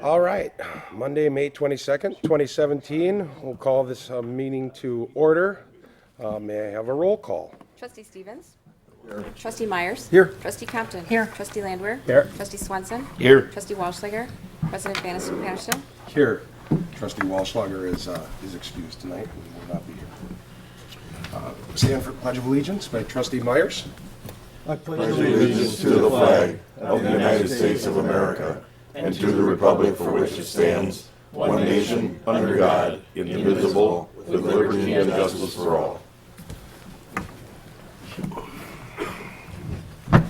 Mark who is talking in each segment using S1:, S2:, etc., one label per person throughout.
S1: All right, Monday, May 22nd, 2017. We'll call this meeting to order. May I have a roll call?
S2: Trustee Stevens. Here. Trustee Meyers.
S1: Here.
S2: Trustee Compton. Here. Trustee Landwehr.
S1: Here.
S2: Trustee Swenson.
S3: Here.
S2: Trustee Walschlager. President Bannister.
S1: Here. Trustee Walschlager is excused tonight and will not be here. Stand for Pledge of Allegiance by Trustee Meyers.
S3: I pledge allegiance to the flag of the United States of America and to the republic for which it stands, one nation, under God, indivisible, with liberty and justice for all.
S1: All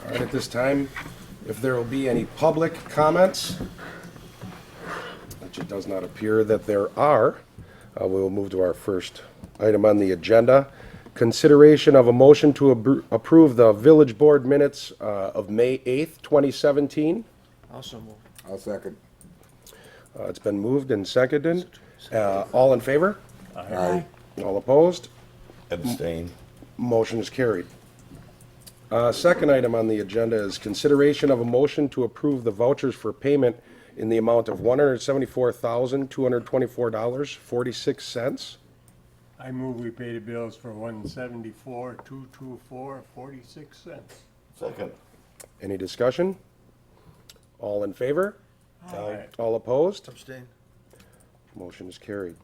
S1: right, at this time, if there will be any public comments, which it does not appear that there are, we will move to our first item on the agenda. Consideration of a motion to approve the village board minutes of May 8th, 2017.
S4: Also move.
S3: I'll second.
S1: It's been moved and seconded. All in favor?
S3: Aye.
S1: All opposed?
S3: Abstain.
S1: Motion is carried. Second item on the agenda is consideration of a motion to approve the vouchers for payment in the amount of $174,224.46.
S4: I move we pay the bills for 174,224.46.
S3: Second.
S1: Any discussion? All in favor?
S4: Aye.
S1: All opposed?
S4: Abstain.
S1: Motion is carried.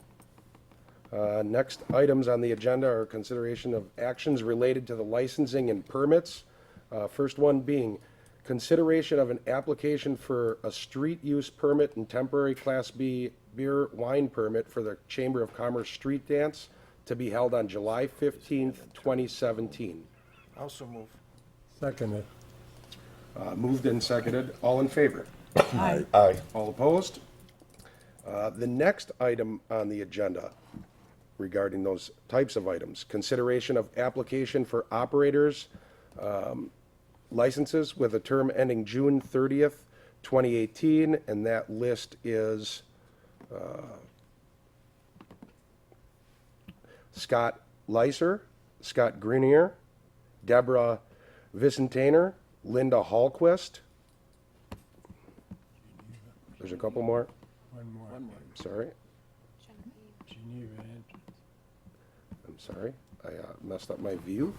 S1: Next items on the agenda are consideration of actions related to the licensing and permits. First one being consideration of an application for a street use permit and temporary Class B beer wine permit for the Chamber of Commerce Street Dance to be held on July 15th, 2017.
S4: Also move. Second it.
S1: Moved and seconded. All in favor?
S3: Aye. Aye.
S1: All opposed? The next item on the agenda regarding those types of items, consideration of application for operators licenses with a term ending June 30th, 2018, and that list is Scott Leiser, Scott Grenier, Deborah Vicentainer, Linda Hallquist. There's a couple more.
S4: One more.
S1: Sorry.
S4: Geneva entrance.
S1: I'm sorry. I messed up my view.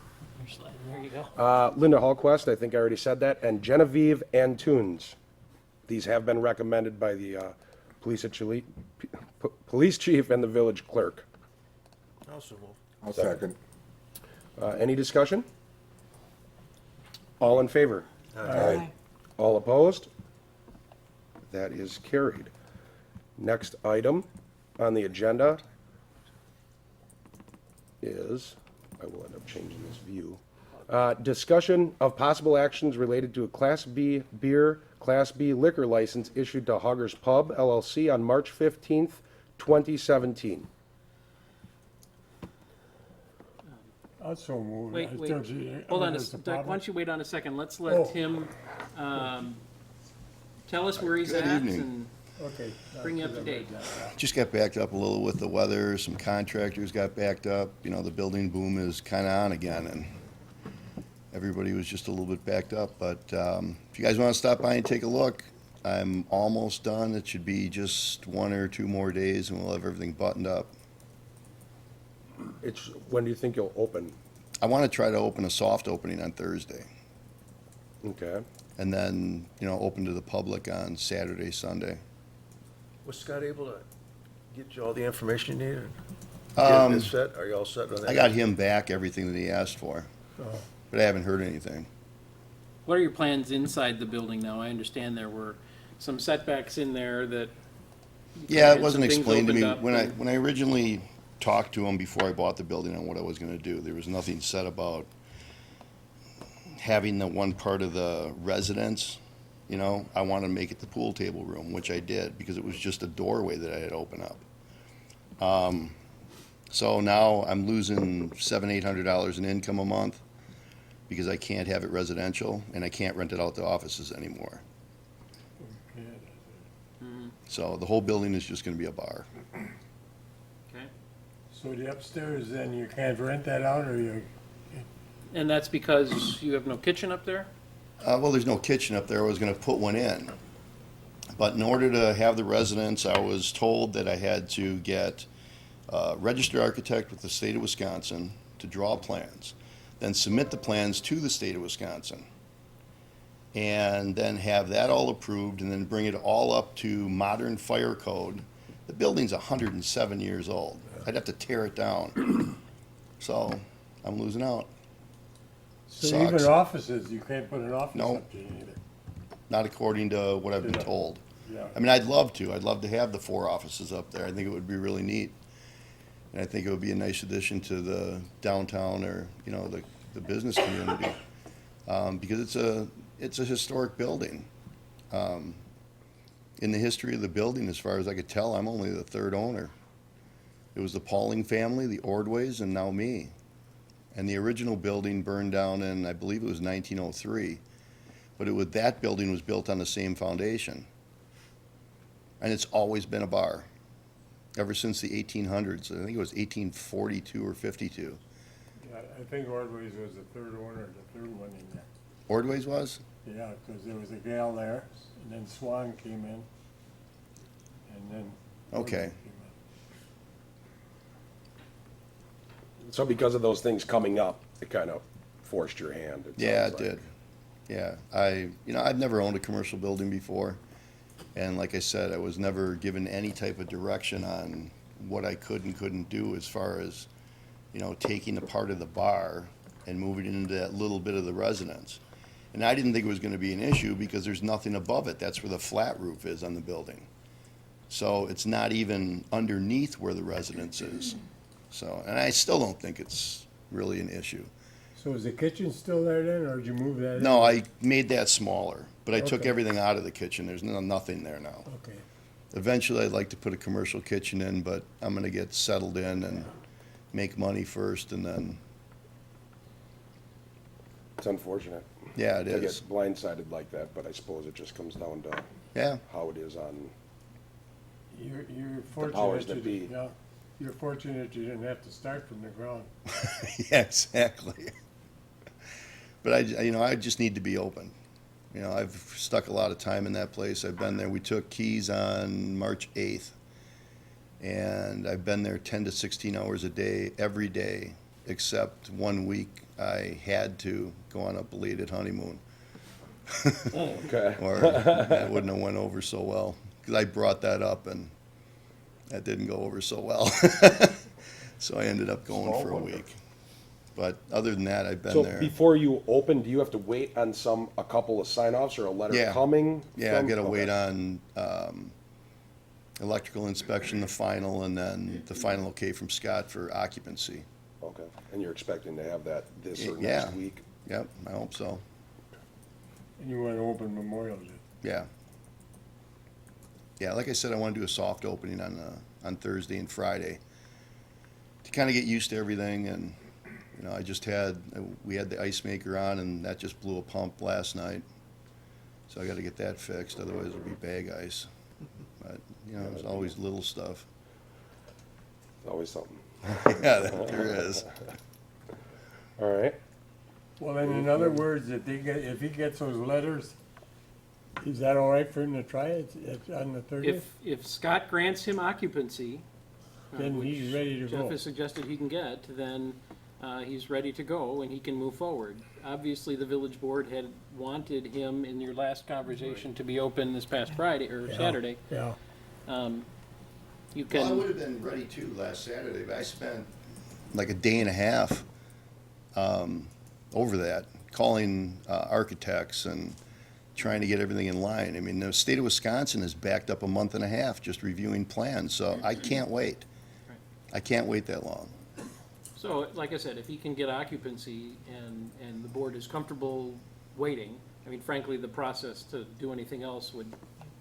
S5: There you go.
S1: Linda Hallquist, I think I already said that, and Genevieve Antunes. These have been recommended by the police chief and the village clerk.
S4: Also move.
S3: I'll second.
S1: Any discussion? All in favor?
S3: Aye.
S1: All opposed? That is carried. Next item on the agenda is, I will end up changing this view, discussion of possible actions related to a Class B beer, Class B liquor license issued to Hogger's Pub LLC on March 15th, 2017.
S4: Also move.
S5: Wait,
S4: I
S5: wait.
S4: told you,
S5: Hold on,
S4: there's a
S5: Doug, why
S4: problem.
S5: don't you wait on a second? Let's
S4: Oh.
S5: let Tim tell us where he's
S6: Good
S5: at
S6: evening.
S5: and
S4: Okay.
S5: bring you up to date.
S6: Just got backed up a little with the weather, some contractors got backed up, the building boom is kind of on again, and everybody was just a little bit backed up, but if you guys want to stop by and take a look, I'm almost done. It should be just 1 or 2 more days, and we'll have everything buttoned up.
S1: When do you think you'll open?
S6: I want to try to open a soft opening on Thursday,
S1: Okay.
S6: and then, open to the public on Saturday, Sunday.
S7: Was Scott able to get you all the information you needed?
S6: Um,
S7: Get this set? Are you all set on that?
S6: I got him back everything that he asked for,
S4: Oh.
S6: but I haven't heard anything.
S5: What are your plans inside the building now? I understand there were some setbacks in there that.
S6: Yeah,
S5: had
S6: it wasn't
S5: some things
S6: explained to me.
S5: opened up
S6: When I originally talked to him before I bought the building on what I was gonna do, there was nothing said about having the one part of the residence, I wanted to make it the pool table room, which I did, because it was just a doorway that I had opened up. So now I'm losing $700-800 in income a month, because I can't have it residential, and I can't rent it out to offices anymore. So the whole building is just gonna be a bar.
S5: Okay.
S4: So the upstairs, then you can't rent that out, or you,
S5: And that's because you have no kitchen up there?
S6: Well, there's no kitchen up there. I was gonna put one in. But in order to have the residence, I was told that I had to get a registered architect with the state of Wisconsin to draw plans, then submit the plans to the state of Wisconsin, and then have that all approved, and then bring it all up to modern fire code. The building's 107 years old. I'd have to tear it down. So I'm losing out.
S4: So
S6: Sucks.
S4: even offices, you can't put an office
S6: No.
S4: up there either.
S6: Not according to what I've been
S4: Yeah.
S6: told.
S4: Yeah.
S6: I mean, I'd love to. I'd love to have the 4 offices up there. I think it would be really neat. And I think it would be a nice addition to the downtown or, you know, the business community. Because it's a historic building. In the history of the building, as far as I could tell, I'm only the 3rd owner. It was the Pauling family, the Ordways, and now me. And the original building burned down in, I believe it was 1903. But that building was built on the same foundation. And it's always been a bar, ever since the 1800s. I think it was 1842 or 52.
S4: Yeah, I think Ordway's was the 3rd owner, the 3rd one in there.
S6: Ordways was?
S4: Yeah, because there was a gal there, and then Swan came in, and then.
S6: Okay.
S4: Ordway came in.
S1: So because of those things coming up, it kind of forced your hand.
S6: Yeah,
S1: sounds
S6: it
S1: like.
S6: did. Yeah, I've never owned a commercial building before. And like I said, I was never given any type of direction on what I could and couldn't do as far as, taking a part of the bar and moving it into that little bit of the residence. And I didn't think it was gonna be an issue because there's nothing above it. That's where the flat roof is on the building. So it's not even underneath where the residence is. So, and I still don't think it's really an issue.
S4: So is the kitchen still there then, or did you move that in?
S6: No, I made that smaller, but I took
S4: Okay.
S6: everything out of the kitchen. There's nothing there now.
S4: Okay.
S6: Eventually, I'd like to put a commercial kitchen in, but I'm gonna get settled in and make money first, and then,
S1: It's unfortunate.
S6: yeah, it
S1: To
S6: is.
S1: get blindsided like that, but I suppose it just comes down to
S6: Yeah,
S1: how it is on,
S4: You're
S1: powers
S4: fortunate
S1: that be.
S4: yeah, you're fortunate you didn't have to start from the ground.
S6: yeah, exactly. But I just need to be open. I've stuck a lot of time in that place. I've been there. We took keys on March 8th, and I've been there 10 to 16 hours a day, every day, except 1 week I had to go on a belated honeymoon.
S1: Okay.
S6: Or that wouldn't have went over so well, because I brought that up and that didn't go over so well. So I ended up going for a week. But other than that, I've been
S1: So
S6: there.
S1: before you open, do you have to wait on a couple of sign-offs or a letter
S6: Yeah.
S1: coming?
S6: Yeah, I've
S1: from-
S6: got to
S1: okay.
S6: wait on electrical inspection, the final, and then the final okay from Scott for occupancy.
S1: Okay, and you're expecting to have that this or
S6: Yeah.
S1: next week?
S6: Yep, I hope so.
S4: And you want to open Memorial Day.
S6: Yeah. Yeah, like I said, I want to do a soft opening on Thursday and Friday to kind of get used to everything. And we had the ice maker on, and that just blew a pump last night. So I got to get that fixed, otherwise it'll be bag ice. But there's always little stuff.
S1: It's always something.
S6: Yeah, there is.
S1: All right,
S4: Well, then, in other words, if he gets those letters, is that all right for him to try it on the 30th?
S5: If Scott grants him occupancy,
S4: Then
S5: which
S4: he's ready to
S5: Jeff
S4: go.
S5: has suggested he can get, then he's ready to go and he can move forward. Obviously, the village board had wanted him in your last conversation to be open this past Friday or
S4: Yeah.
S5: Saturday.
S4: Yeah,
S5: You
S6: Well, I
S5: can,
S6: would have been ready too last Saturday, but I spent like a day and a half over that, calling architects and trying to get everything in line. I mean, the state of Wisconsin is backed up a month and a half just reviewing plans, so I can't wait. I can't wait that long.
S5: so, like I said, if he can get occupancy and the board is comfortable waiting, I mean, frankly, the process to do anything else would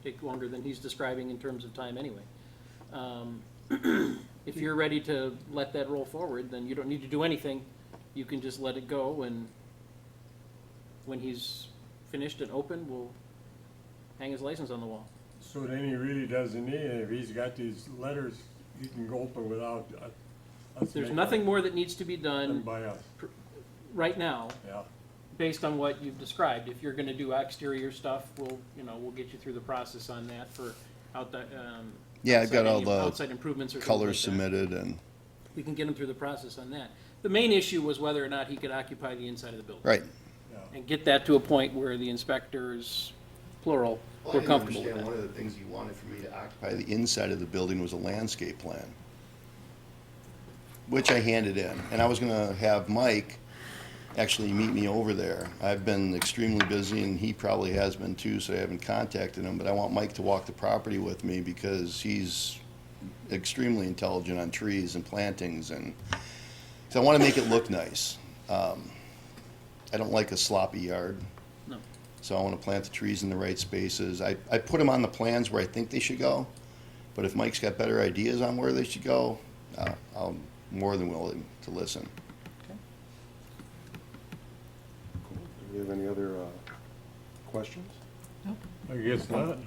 S5: take longer than he's describing in terms of time anyway. If you're ready to let that roll forward, then you don't need to do anything. You can just let it go, and when he's finished and open, we'll hang his license on the wall.
S4: so then he really doesn't need it. If he's got these letters, he can go open without us.
S5: There's
S4: making
S5: nothing more that needs to be
S4: them
S5: done
S4: by us,
S5: right now,
S4: yeah.
S5: based on what you've described, if you're gonna do exterior stuff, we'll get you through the process on that for
S6: Yeah, I've got all the
S5: outside improvements or things like
S6: colors
S5: that.
S6: submitted, and,
S5: We can get him through the process on that. The main issue was whether or not he could occupy the inside of the building.
S6: right.
S5: And get that to a point where the inspectors, plural, were comfortable with that.
S6: One of the things he wanted for me to occupy the inside of the building was a landscape plan, which I handed in, and I was gonna have Mike actually meet me over there. I've been extremely busy, and he probably has been too, so I haven't contacted him, but I want Mike to walk the property with me because he's extremely intelligent on trees and plantings, and so I wanna make it look nice. I don't like a sloppy yard.
S5: No.
S6: So I want to plant the trees in the right spaces. I put them on the plans where I think they should go, but if Mike's got better ideas on where they should go, I'm more than willing to listen.
S1: Do we have any other questions?
S4: I guess not.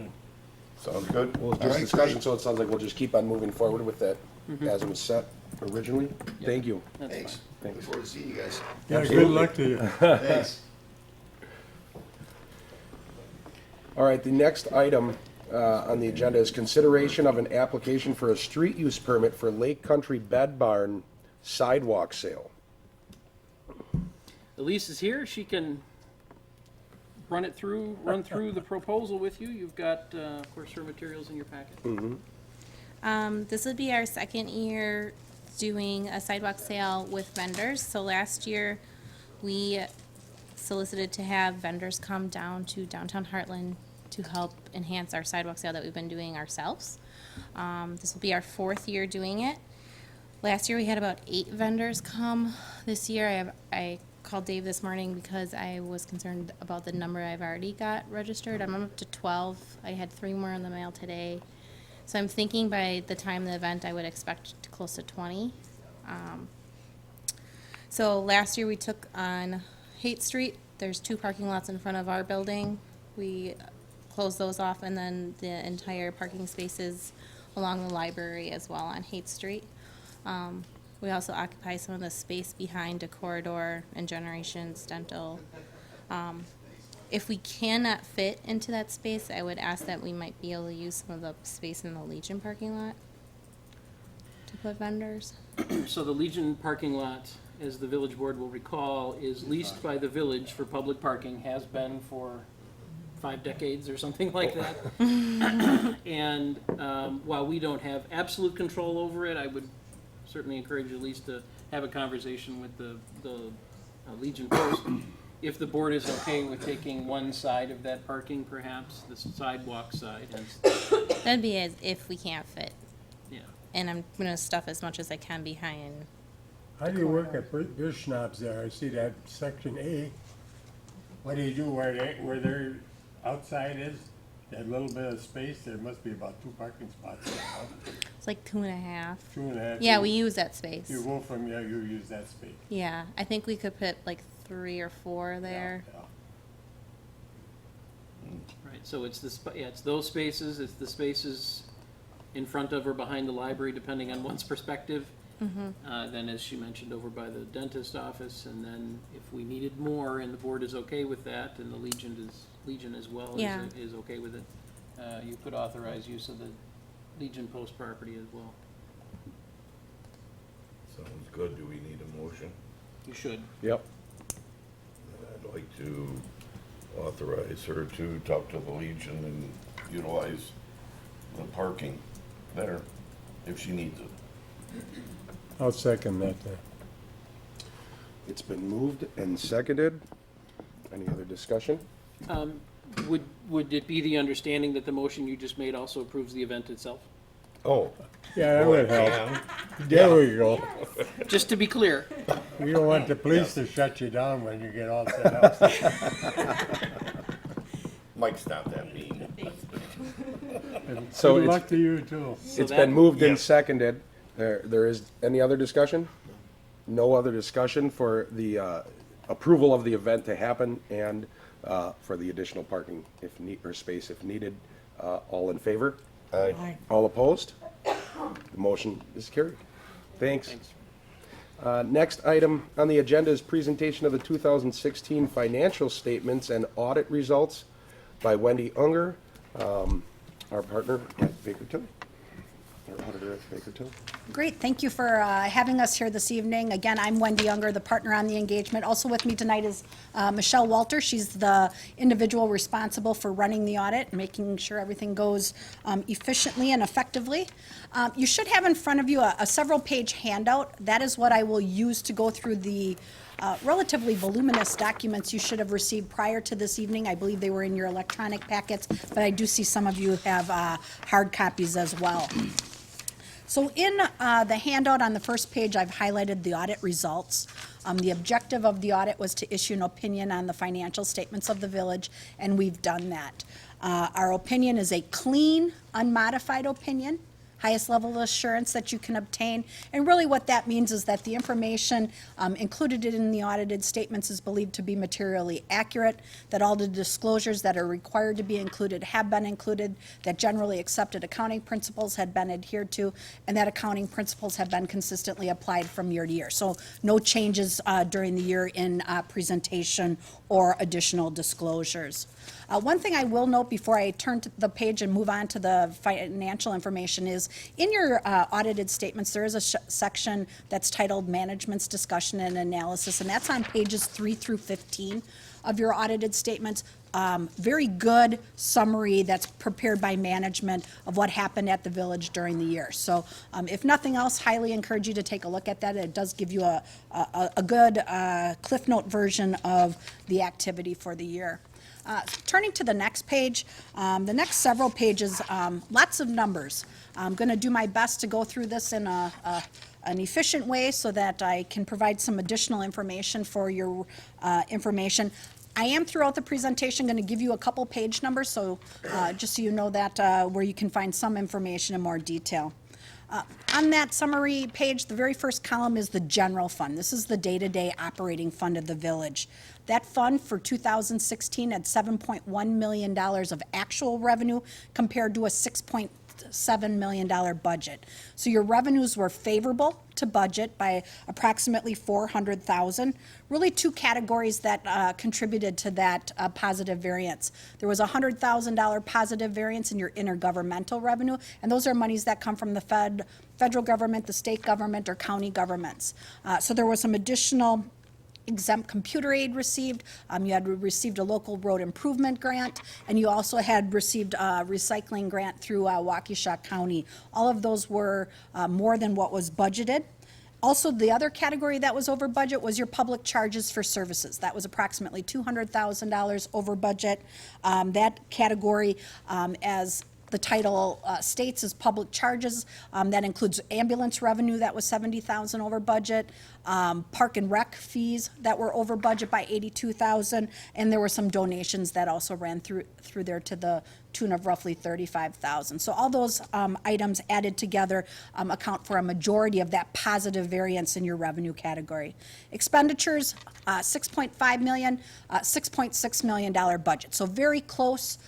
S3: Sounds good.
S1: Well, it's
S6: All
S1: just
S6: right,
S1: discussion,
S6: great.
S1: so it sounds like we'll just keep on moving forward with that as it was set originally. Thank you.
S5: That's
S6: Thanks.
S5: fine.
S6: Look
S1: Thanks.
S6: forward to seeing you guys.
S4: Yeah, good luck to you.
S6: Thanks.
S1: All right, the next item on the agenda is consideration of an application for a street use permit for Lake Country Bed Barn sidewalk sale.
S5: Elise is here. She can run through the proposal with you. You've got, of course, her materials in your packet.
S8: This would be our second year doing a sidewalk sale with vendors. So last year, we solicited to have vendors come down to downtown Hartland to help enhance our sidewalk sale that we've been doing ourselves. This will be our fourth year doing it. Last year, we had about 8 vendors come. This year, I called Dave this morning because I was concerned about the number I've already got registered. I'm up to 12. I had 3 more in the mail today. So I'm thinking by the time of the event, I would expect close to 20. So last year we took on Haight Street. There's 2 parking lots in front of our building. We closed those off, and then the entire parking spaces along the library as well on Haight Street. We also occupy some of the space behind a corridor and Generations Dental. If we cannot fit into that space, I would ask that we might be able to use some of the space in the Legion parking lot to put vendors.
S5: So the Legion parking lot, as the village board will recall, is leased by the village for public parking, has been for 5 decades or something like that. And while we don't have absolute control over it, I would certainly encourage you at least to have a conversation with the Legion post. If the board is okay with taking one side of that parking, perhaps, the sidewalk side,
S8: That'd be as if we can't fit.
S5: yeah.
S8: And I'm gonna stuff as much as I can behind.
S4: How do you work at Bishnob's there? I see that section A. What do you do where their outside is? That little bit of space, there must be about 2 parking spots there, huh?
S8: It's like 2.5.
S4: 2.5.
S8: Yeah, we use that space.
S4: You go from, yeah, you use that space.
S8: Yeah, I think we could put like 3 or 4 there.
S4: Yeah.
S5: Right, so it's it's those spaces, it's the spaces in front of or behind the library, depending on one's perspective. Then, as she mentioned, over by the dentist office, and then if we needed more and the board is okay with that, and the Legion as well
S8: Yeah.
S5: is okay with it, you could authorize use of the Legion Post property as well.
S3: Sounds good. Do we need a motion?
S5: You should.
S1: Yep.
S3: I'd like to authorize her to talk to the Legion and utilize the parking there if she needs it.
S4: I'll second that.
S1: It's been moved and seconded. Any other discussion?
S5: Would it be the understanding that the motion you just made also approves the event itself?
S3: Oh.
S4: Yeah, that would help. There we go.
S5: Just to be clear.
S4: We don't want the police to shut you down when you get all set up.
S3: Mike's not that mean.
S1: So
S4: Good
S1: it's-
S4: luck to you too.
S1: It's
S5: that-
S1: been moved and
S3: Yes.
S1: seconded. There is any other discussion? No other discussion for the approval of the event to happen and for the additional parking or space if needed. All in favor?
S3: Aye.
S1: All opposed? The motion is carried. Thanks.
S5: Thanks.
S1: Next item on the agenda is presentation of the 2016 financial statements and audit results by Wendy Unger, our partner at Baker Tilly, our auditor at Baker Tilly.
S9: Great, thank you for having us here this evening. Again, I'm Wendy Unger, the partner on the engagement. Also with me tonight is Michelle Walter. She's the individual responsible for running the audit, making sure everything goes efficiently and effectively. You should have in front of you a several-page handout. That is what I will use to go through the relatively voluminous documents you should have received prior to this evening. I believe they were in your electronic packets, but I do see some of you have hard copies as well. So in the handout on the first page, I've highlighted the audit results. The objective of the audit was to issue an opinion on the financial statements of the village, and we've done that. Our opinion is a clean, unmodified opinion, highest level of assurance that you can obtain. And really what that means is that the information included in the audited statements is believed to be materially accurate, that all the disclosures that are required to be included have been included, that generally accepted accounting principles had been adhered to, and that accounting principles have been consistently applied from year to year. So no changes during the year in presentation or additional disclosures. One thing I will note before I turn to the page and move on to the financial information is in your audited statements, there is a section that's titled Management's Discussion and Analysis, and that's on pages 3 through 15 of your audited statements. Very good summary that's prepared by management of what happened at the village during the year. So if nothing else, highly encourage you to take a look at that. It does give you a good Cliff Note version of the activity for the year. Turning to the next page, the next several pages, lots of numbers. I'm going to do my best to go through this in an efficient way so that I can provide some additional information for your information. I am throughout the presentation going to give you a couple page numbers, so just so you know that where you can find some information in more detail. On that summary page, the very first column is the general fund. This is the day-to-day operating fund of the village. That fund for 2016 had $7.1 million of actual revenue compared to a $6.7 million budget. So your revenues were favorable to budget by approximately $400,000. Really two categories that contributed to that positive variance. There was a $100,000 positive variance in your intergovernmental revenue, and those are monies that come from the federal government, the state government, or county governments. So there was some additional exempt computer aid received. You had received a local road improvement grant, and you also had received a recycling grant through Waukesha County. All of those were more than what was budgeted. Also, the other category that was over budget was your public charges for services. That was approximately $200,000 over budget. That category, as the title states, is public charges. That includes ambulance revenue that was $70,000 over budget, park and rec fees that were over budget by $82,000, and there were some donations that also ran through there to the tune of roughly $35,000. So all those items added together account for a majority of that positive variance in your revenue category. Expenditures, $6.5 million, $6.6 million budget. So very close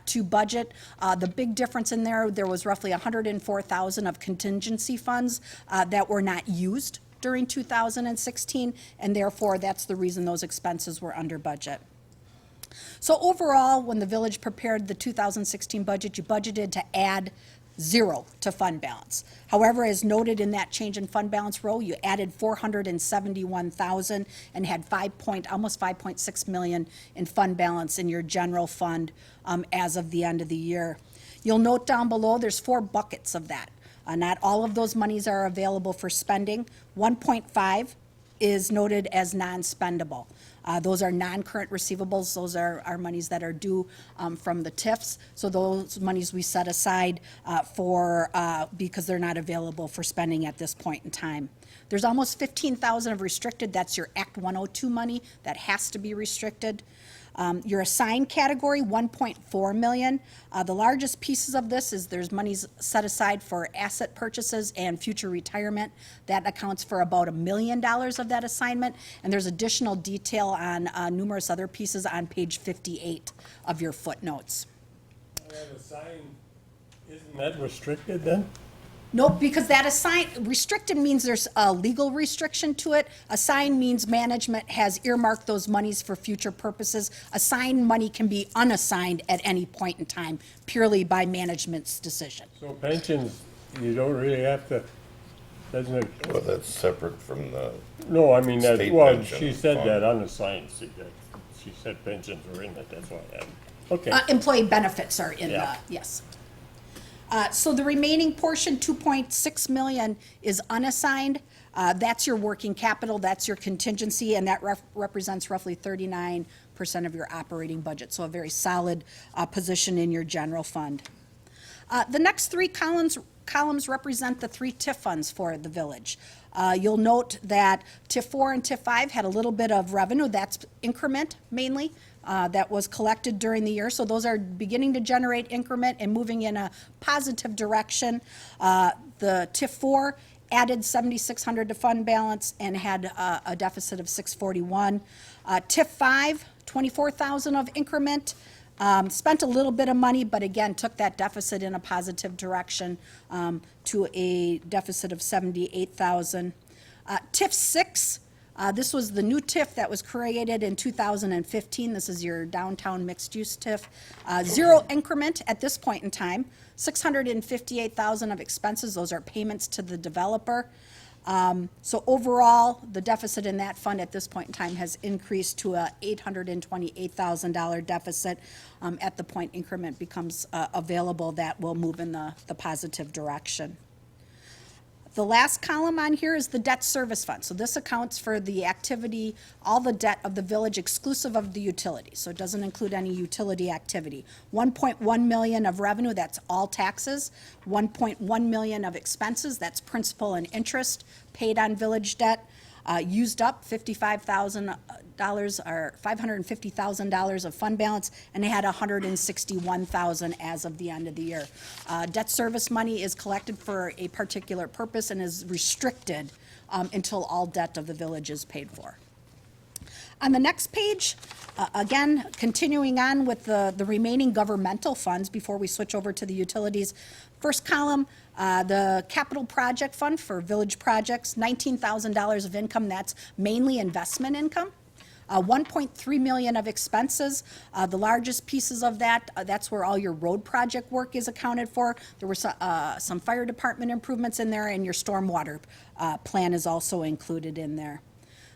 S9: to budget. The big difference in there was roughly $104,000 of contingency funds that were not used during 2016, and therefore that's the reason those expenses were under budget. So overall, when the village prepared the 2016 budget, you budgeted to add 0 to fund balance. However, as noted in that change in fund balance row, you added $471,000 and had almost $5.6 million in fund balance in your general fund as of the end of the year. You'll note down below there's 4 buckets of that. Not all of those monies are available for spending. 1.5 is noted as non-spendable. Those are non-current receivables. Those are monies that are due from the TIFs. So those monies we set aside because they're not available for spending at this point in time. There's almost $15,000 of restricted. That's your Act 102 money that has to be restricted. Your assigned category, $1.4 million. The largest pieces of this is there's monies set aside for asset purchases and future retirement. That accounts for about $1 million of that assignment. And there's additional detail on numerous other pieces on page 58 of your footnotes.
S4: That assigned, isn't that restricted then?
S9: Nope, because that restricted means there's a legal restriction to it. Assigned means management has earmarked those monies for future purposes. Assigned money can be unassigned at any point in time, purely by management's decision.
S4: So pensions, you don't really have to, doesn't it?
S3: Well, that's separate from the,
S4: No, I mean, that,
S3: State
S4: well,
S3: pension
S4: she said
S3: fund.
S4: that unassigned, she said pensions were in it, that's why I had, okay.
S9: Employee benefits are in the,
S4: Yeah.
S9: yes. So the remaining portion, 2.6 million, is unassigned. That's your working capital, that's your contingency, and that represents roughly 39% of your operating budget. So a very solid position in your general fund. The next three columns represent the three TIF funds for the village. You'll note that TIF 4 and TIF 5 had a little bit of revenue, that's increment mainly, that was collected during the year. So those are beginning to generate increment and moving in a positive direction. The TIF 4 added 7,600 to fund balance and had a deficit of 641. TIF 5, 24,000 of increment. Spent a little bit of money, but again, took that deficit in a positive direction to a deficit of 78,000. TIF 6, this was the new TIF that was created in 2015. This is your downtown mixed-use TIF. Zero increment at this point in time. 658,000 of expenses. Those are payments to the developer. So overall, the deficit in that fund at this point in time has increased to a $828,000 deficit. At the point increment becomes available, that will move in the positive direction. The last column on here is the debt service fund. So this accounts for the activity, all the debt of the village exclusive of the utilities. So it doesn't include any utility activity. 1.1 million of revenue, that's all taxes. 1.1 million of expenses, that's principal and interest paid on village debt. Used up $55,000 or $550,000 of fund balance, and they had $161,000 as of the end of the year. Debt service money is collected for a particular purpose and is restricted until all debt of the village is paid for. On the next page, again, continuing on with the remaining governmental funds before we switch over to the utilities. First column, the capital project fund for village projects, $19,000 of income, that's mainly investment income. 1.3 million of expenses. The largest pieces of that, that's where all your road project work is accounted for. There were some fire department improvements in there, and your stormwater plan is also included in there.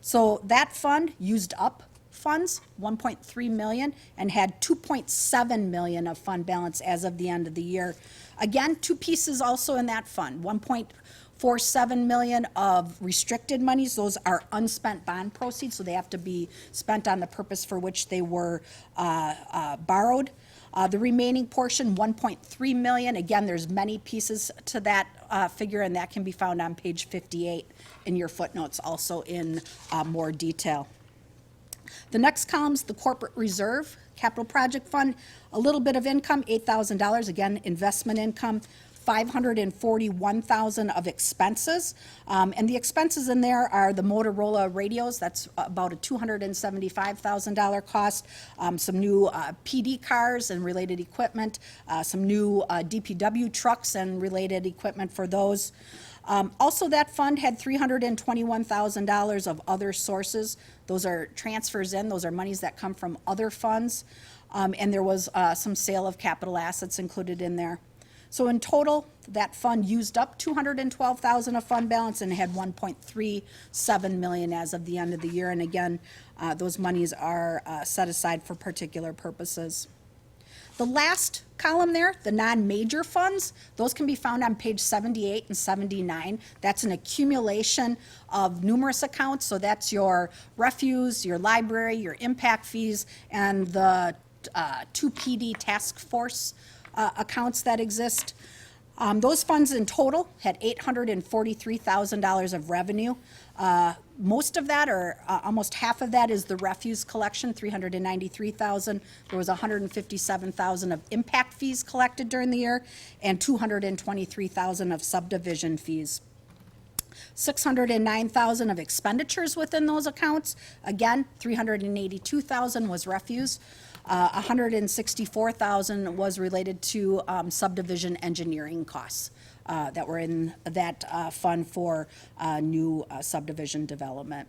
S9: So that fund used up funds, 1.3 million, and had 2.7 million of fund balance as of the end of the year. Again, two pieces also in that fund, 1.47 million of restricted monies. Those are unspent bond proceeds, so they have to be spent on the purpose for which they were borrowed. The remaining portion, 1.3 million. Again, there's many pieces to that figure, and that can be found on page 58 in your footnotes, also in more detail. The next column's the corporate reserve, capital project fund, a little bit of income, $8,000, again, investment income, 541,000 of expenses. And the expenses in there are the Motorola radios, that's about a $275,000 cost, some new PD cars and related equipment, some new DPW trucks and related equipment for those. Also, that fund had $321,000 of other sources. Those are transfers in, those are monies that come from other funds. And there was some sale of capital assets included in there. So in total, that fund used up $212,000 of fund balance and had $1.37 million as of the end of the year. And again, those monies are set aside for particular purposes. The last column there, the non-major funds, those can be found on page 78 and 79. That's an accumulation of numerous accounts. So that's your refuse, your library, your impact fees, and the 2 PD task force accounts that exist. Those funds in total had $843,000 of revenue. Most of that, or almost half of that, is the refuse collection, $393,000. There was $157,000 of impact fees collected during the year, and $223,000 of subdivision fees. $609,000 of expenditures within those accounts. Again, $382,000 was refuse. $164,000 was related to subdivision engineering costs that were in that fund for new subdivision development.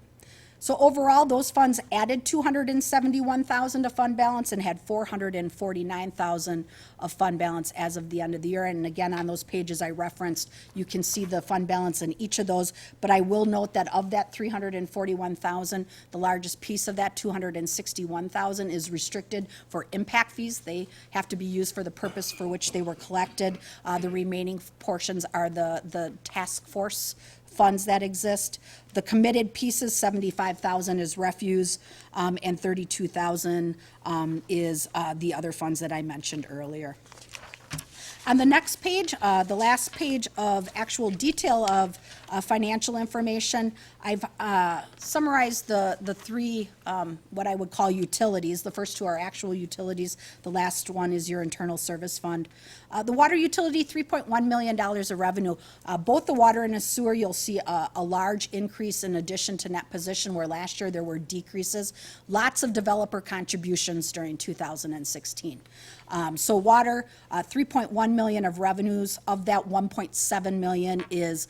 S9: So overall, those funds added 271,000 to fund balance and had 449,000 of fund balance as of the end of the year. And again, on those pages I referenced, you can see the fund balance in each of those. But I will note that of that 341,000, the largest piece of that, 261,000, is restricted for impact fees. They have to be used for the purpose for which they were collected. The remaining portions are the task force funds that exist. The committed pieces, 75,000 is refuse, and 32,000 is the other funds that I mentioned earlier. On the next page, the last page of actual detail of financial information, I've summarized the three, what I would call utilities. The first two are actual utilities. The last one is your internal service fund. The water utility, $3.1 million of revenue. Both the water and the sewer, you'll see a large increase in addition to net position, where last year there were decreases. Lots of developer contributions during 2016. So water, 3.1 million of revenues. Of that, 1.7 million is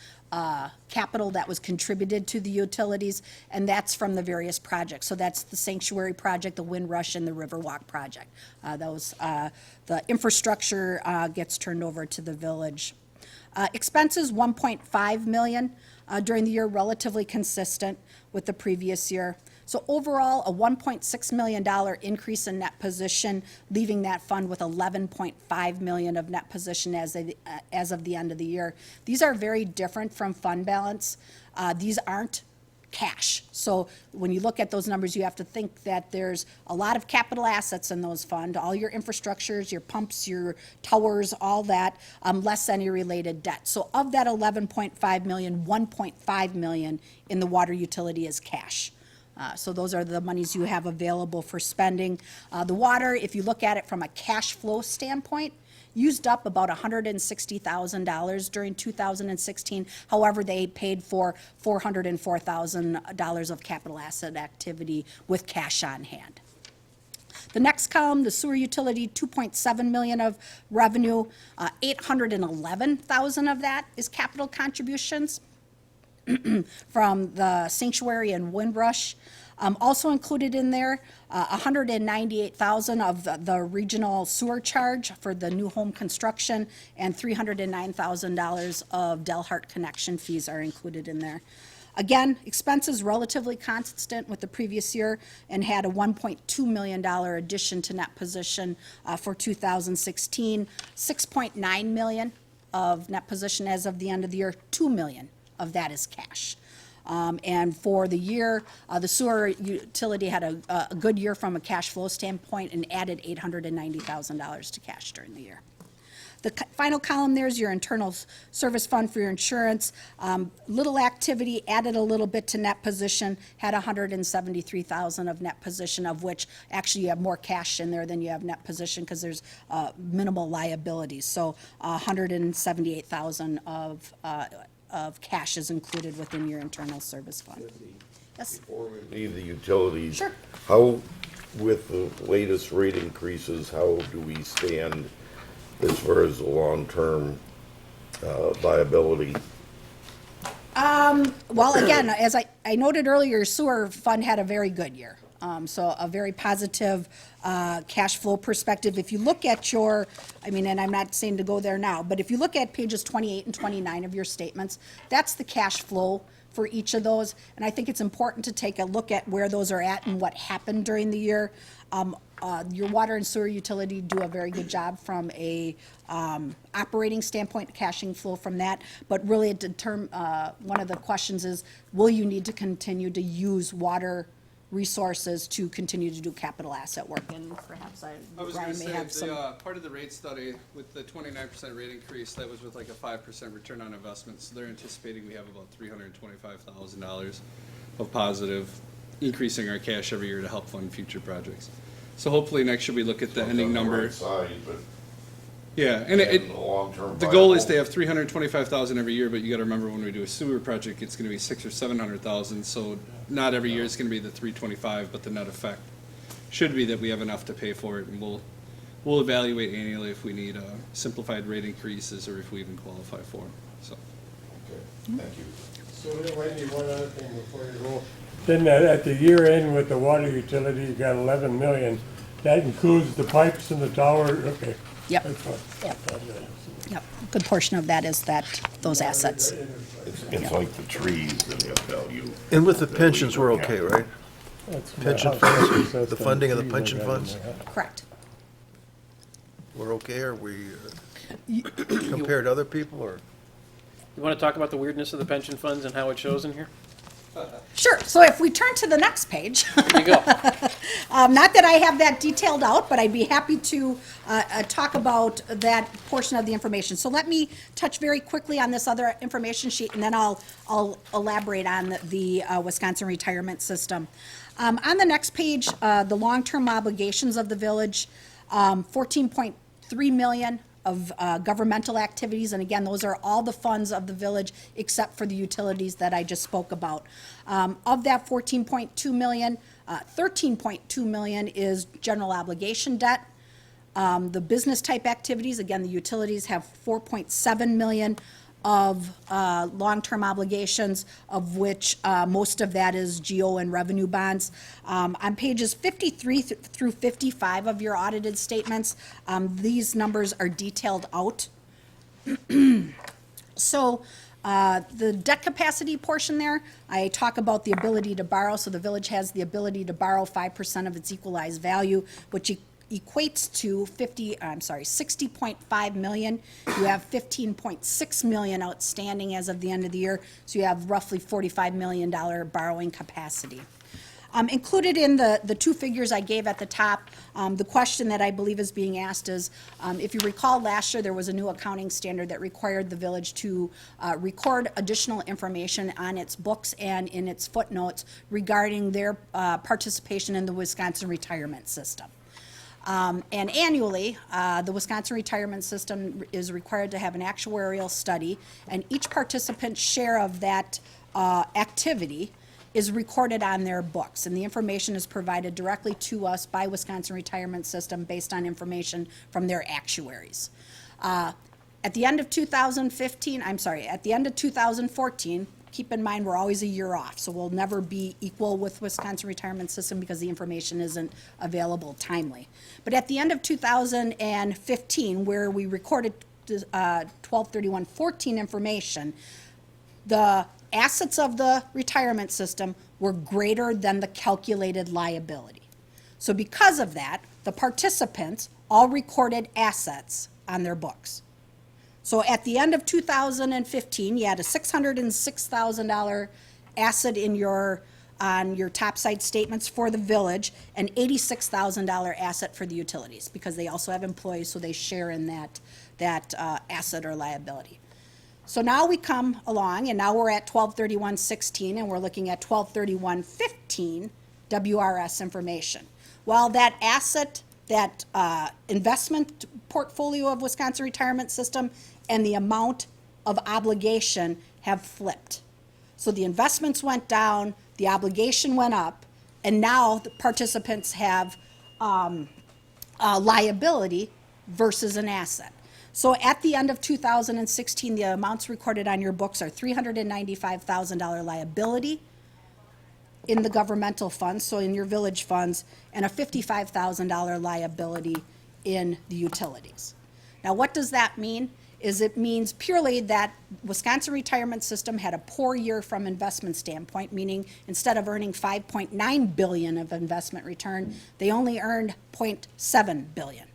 S9: capital that was contributed to the utilities, and that's from the various projects. So that's the Sanctuary Project, the Windrush, and the Riverwalk Project. The infrastructure gets turned over to the village. Expenses, 1.5 million during the year, relatively consistent with the previous year. So overall, a $1.6 million increase in net position, leaving that fund with 11.5 million of net position as of the end of the year. These are very different from fund balance. These aren't cash. So when you look at those numbers, you have to think that there's a lot of capital assets in those funds, all your infrastructures, your pumps, your towers, all that, less any related debt. So of that 11.5 million, 1.5 million in the water utility is cash. So those are the monies you have available for spending. The water, if you look at it from a cash flow standpoint, used up about $160,000 during 2016. However, they paid for $404,000 of capital asset activity with cash on hand. The next column, the sewer utility, 2.7 million of revenue, 811,000 of that is capital contributions from the Sanctuary and Windrush. Also included in there, 198,000 of the regional sewer charge for the new home construction, and $309,000 of Delhart connection fees are included in there. Again, expenses relatively consistent with the previous year, and had a $1.2 million addition to net position for 2016. 6.9 million of net position as of the end of the year. 2 million of that is cash. And for the year, the sewer utility had a good year from a cash flow standpoint and added $890,000 to cash during the year. The final column there is your internal service fund for your insurance. Little activity, added a little bit to net position, had 173,000 of net position, of which actually you have more cash in there than you have net position because there's minimal liabilities. So 178,000 of cash is included within your internal service fund. Yes?
S3: Before we leave the utilities.
S9: Sure.
S3: How, with the latest rate increases, how do we stand as far as the long-term viability?
S9: Well, again, as I noted earlier, sewer fund had a very good year. So a very positive cash flow perspective. If you look at your, and I'm not saying to go there now, but if you look at pages 28 and 29 of your statements, that's the cash flow for each of those. And I think it's important to take a look at where those are at and what happened during the year. Your water and sewer utility do a very good job from a operating standpoint, cashing flow from that. But really, one of the questions is, will you need to continue to use water resources to continue to do capital asset work? And perhaps
S10: I was
S9: Brian
S10: going to
S9: may
S10: say,
S9: have some.
S10: part of the rate study with the 29% rate increase, that was with like a 5% return on investment. So they're anticipating we have about $325,000 of positive, increasing our cash every year to help fund future projects. So hopefully next year we look at the ending number. Yeah, and
S3: the long-term
S10: the goal is to have $325,000 every year, but you got to remember when we do a sewer project, it's going to be $600,000 or $700,000. So not every year it's going to be the $325,000, but the net effect should be that we have enough to pay for it, and we'll we'll evaluate annually if we need simplified rate increases or if we even qualify for them, so.
S3: Thank you.
S4: So then, Wendy, one other thing before you go. Then at the year end with the water utility, you got 11 million. That includes the pipes and the tower, okay.
S9: Yep.
S4: That's fine.
S9: Yep. Yep, a good portion of that is those assets.
S3: It's like the trees that have value.
S7: And with the pensions, we're okay, right?
S4: That's my
S7: Pension
S4: house,
S7: funds,
S4: that's
S7: the
S4: the
S7: funding of the
S4: trees I
S7: pension
S4: got in
S7: funds?
S4: my house.
S9: Correct.
S7: We're okay, or we, compared to other people, or?
S5: You want to talk about the weirdness of the pension funds and how it shows in here?
S9: Sure, so if we turn to the next page,
S5: There you go.
S9: not that I have that detailed out, but I'd be happy to talk about that portion of the information. So let me touch very quickly on this other information sheet, and then I'll elaborate on the Wisconsin retirement system. On the next page, the long-term obligations of the village, 14.3 million of governmental activities, and again, those are all the funds of the village except for the utilities that I just spoke about. Of that 14.2 million, 13.2 million is general obligation debt. The business type activities, again, the utilities have 4.7 million of long-term obligations, of which most of that is GO and revenue bonds. On pages 53 through 55 of your audited statements, these numbers are detailed out. So the debt capacity portion there, I talk about the ability to borrow. So the village has the ability to borrow 5% of its equalized value, which equates to 60.5 million. You have 15.6 million outstanding as of the end of the year, so you have roughly $45 million borrowing capacity. Included in the two figures I gave at the top, the question that I believe is being asked is, if you recall last year, there was a new accounting standard that required the village to record additional information on its books and in its footnotes regarding their participation in the Wisconsin retirement system. And annually, the Wisconsin retirement system is required to have an actuarial study, and each participant's share of that activity is recorded on their books, and the information is provided directly to us by Wisconsin Retirement System based on information from their actuaries. At the end of 2014, keep in mind, we're always a year off, so we'll never be equal with Wisconsin Retirement System because the information isn't available timely. But at the end of 2015, where we recorded 12/31/14 information, the assets of the retirement system were greater than the calculated liability. So because of that, the participants all recorded assets on their books. So at the end of 2015, you had a $606,000 asset on your topside statements for the village, and $86,000 asset for the utilities, because they also have employees, so they share in that asset or liability. So now we come along, and now we're at 12/31/16, and we're looking at 12/31/15 WRS information. Well, that asset, that investment portfolio of Wisconsin Retirement System and the amount of obligation have flipped. So the investments went down, the obligation went up, and now the participants have a liability versus an asset. So at the end of 2016, the amounts recorded on your books are $395,000 liability in the governmental funds, so in your village funds, and a $55,000 liability in the utilities. Now, what does that mean? It means purely that Wisconsin Retirement System had a poor year from investment standpoint, meaning instead of earning $5.9 billion of investment return, they only earned $0.7 billion.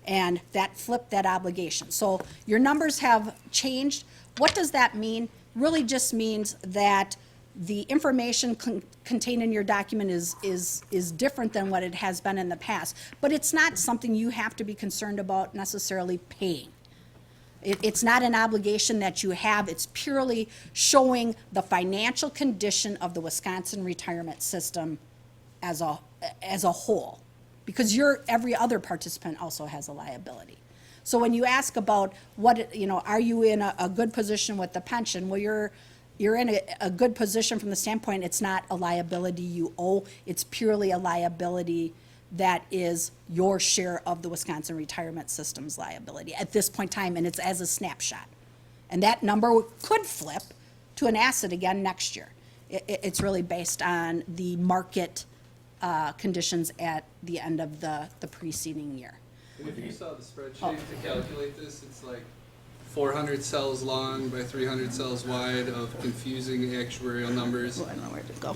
S9: And that flipped that obligation. So your numbers have changed. What does that mean? Really just means that the information contained in your document is different than what it has been in the past. But it's not something you have to be concerned about necessarily paying. It's not an obligation that you have. It's purely showing the financial condition of the Wisconsin retirement system as a whole. Because every other participant also has a liability. So when you ask about are you in a good position with the pension? Well, you're in a good position from the standpoint it's not a liability you owe, it's purely a liability that is your share of the Wisconsin retirement system's liability at this point in time, and it's as a snapshot. And that number could flip to an asset again next year. It's really based on the market conditions at the end of the preceding year.
S10: And if you saw the spreadsheet to calculate this, it's like 400 cells long by 300 cells wide of confusing actuarial numbers.
S9: I don't know where to go.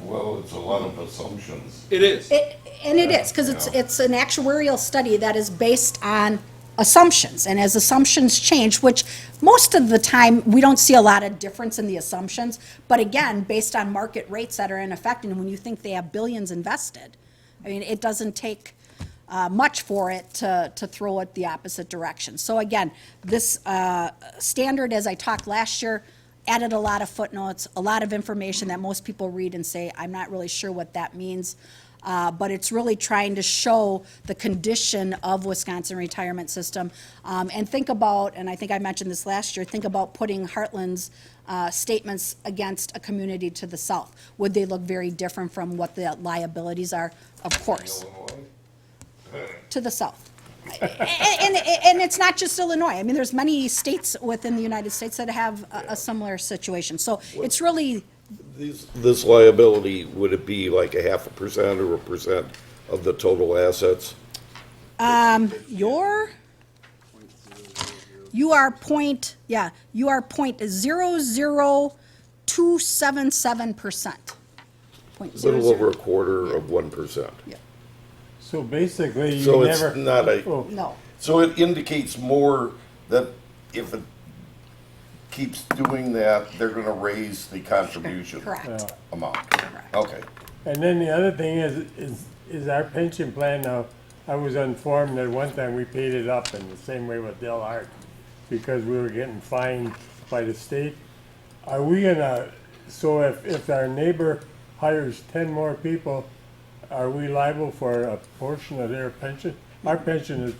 S3: Well, it's a lot of assumptions.
S10: It is.
S9: And it is, because it's an actuarial study that is based on assumptions. And as assumptions change, which most of the time, we don't see a lot of difference in the assumptions. But again, based on market rates that are in effect, and when you think they have billions invested, I mean, it doesn't take much for it to throw it the opposite direction. So again, this standard, as I talked last year, added a lot of footnotes, a lot of information that most people read and say, I'm not really sure what that means. But it's really trying to show the condition of Wisconsin retirement system. And think about, and I think I mentioned this last year, think about putting Hartland's statements against a community to the south. Would they look very different from what the liabilities are? Of course. To the south. And it's not just Illinois. I mean, there's many states within the United States that have a similar situation. So it's really,
S3: This liability, would it be like 0.5% or 1% of the total assets?
S9: you are 0.00277%.
S3: Little over a quarter of 1%.
S9: Yeah.
S4: So basically, you
S3: So it's
S4: never.
S3: not a,
S4: Oh,
S9: No.
S3: so it indicates more that if it keeps doing that, they're gonna raise the contribution
S9: Correct.
S3: amount.
S9: Correct.
S3: Okay.
S4: And then the other thing is our pension plan now, I was informed that one time we paid it up in the same way with Del Hart because we were getting fined by the state. Are we gonna, so if our neighbor hires 10 more people, are we liable for a portion of their pension? Our pension is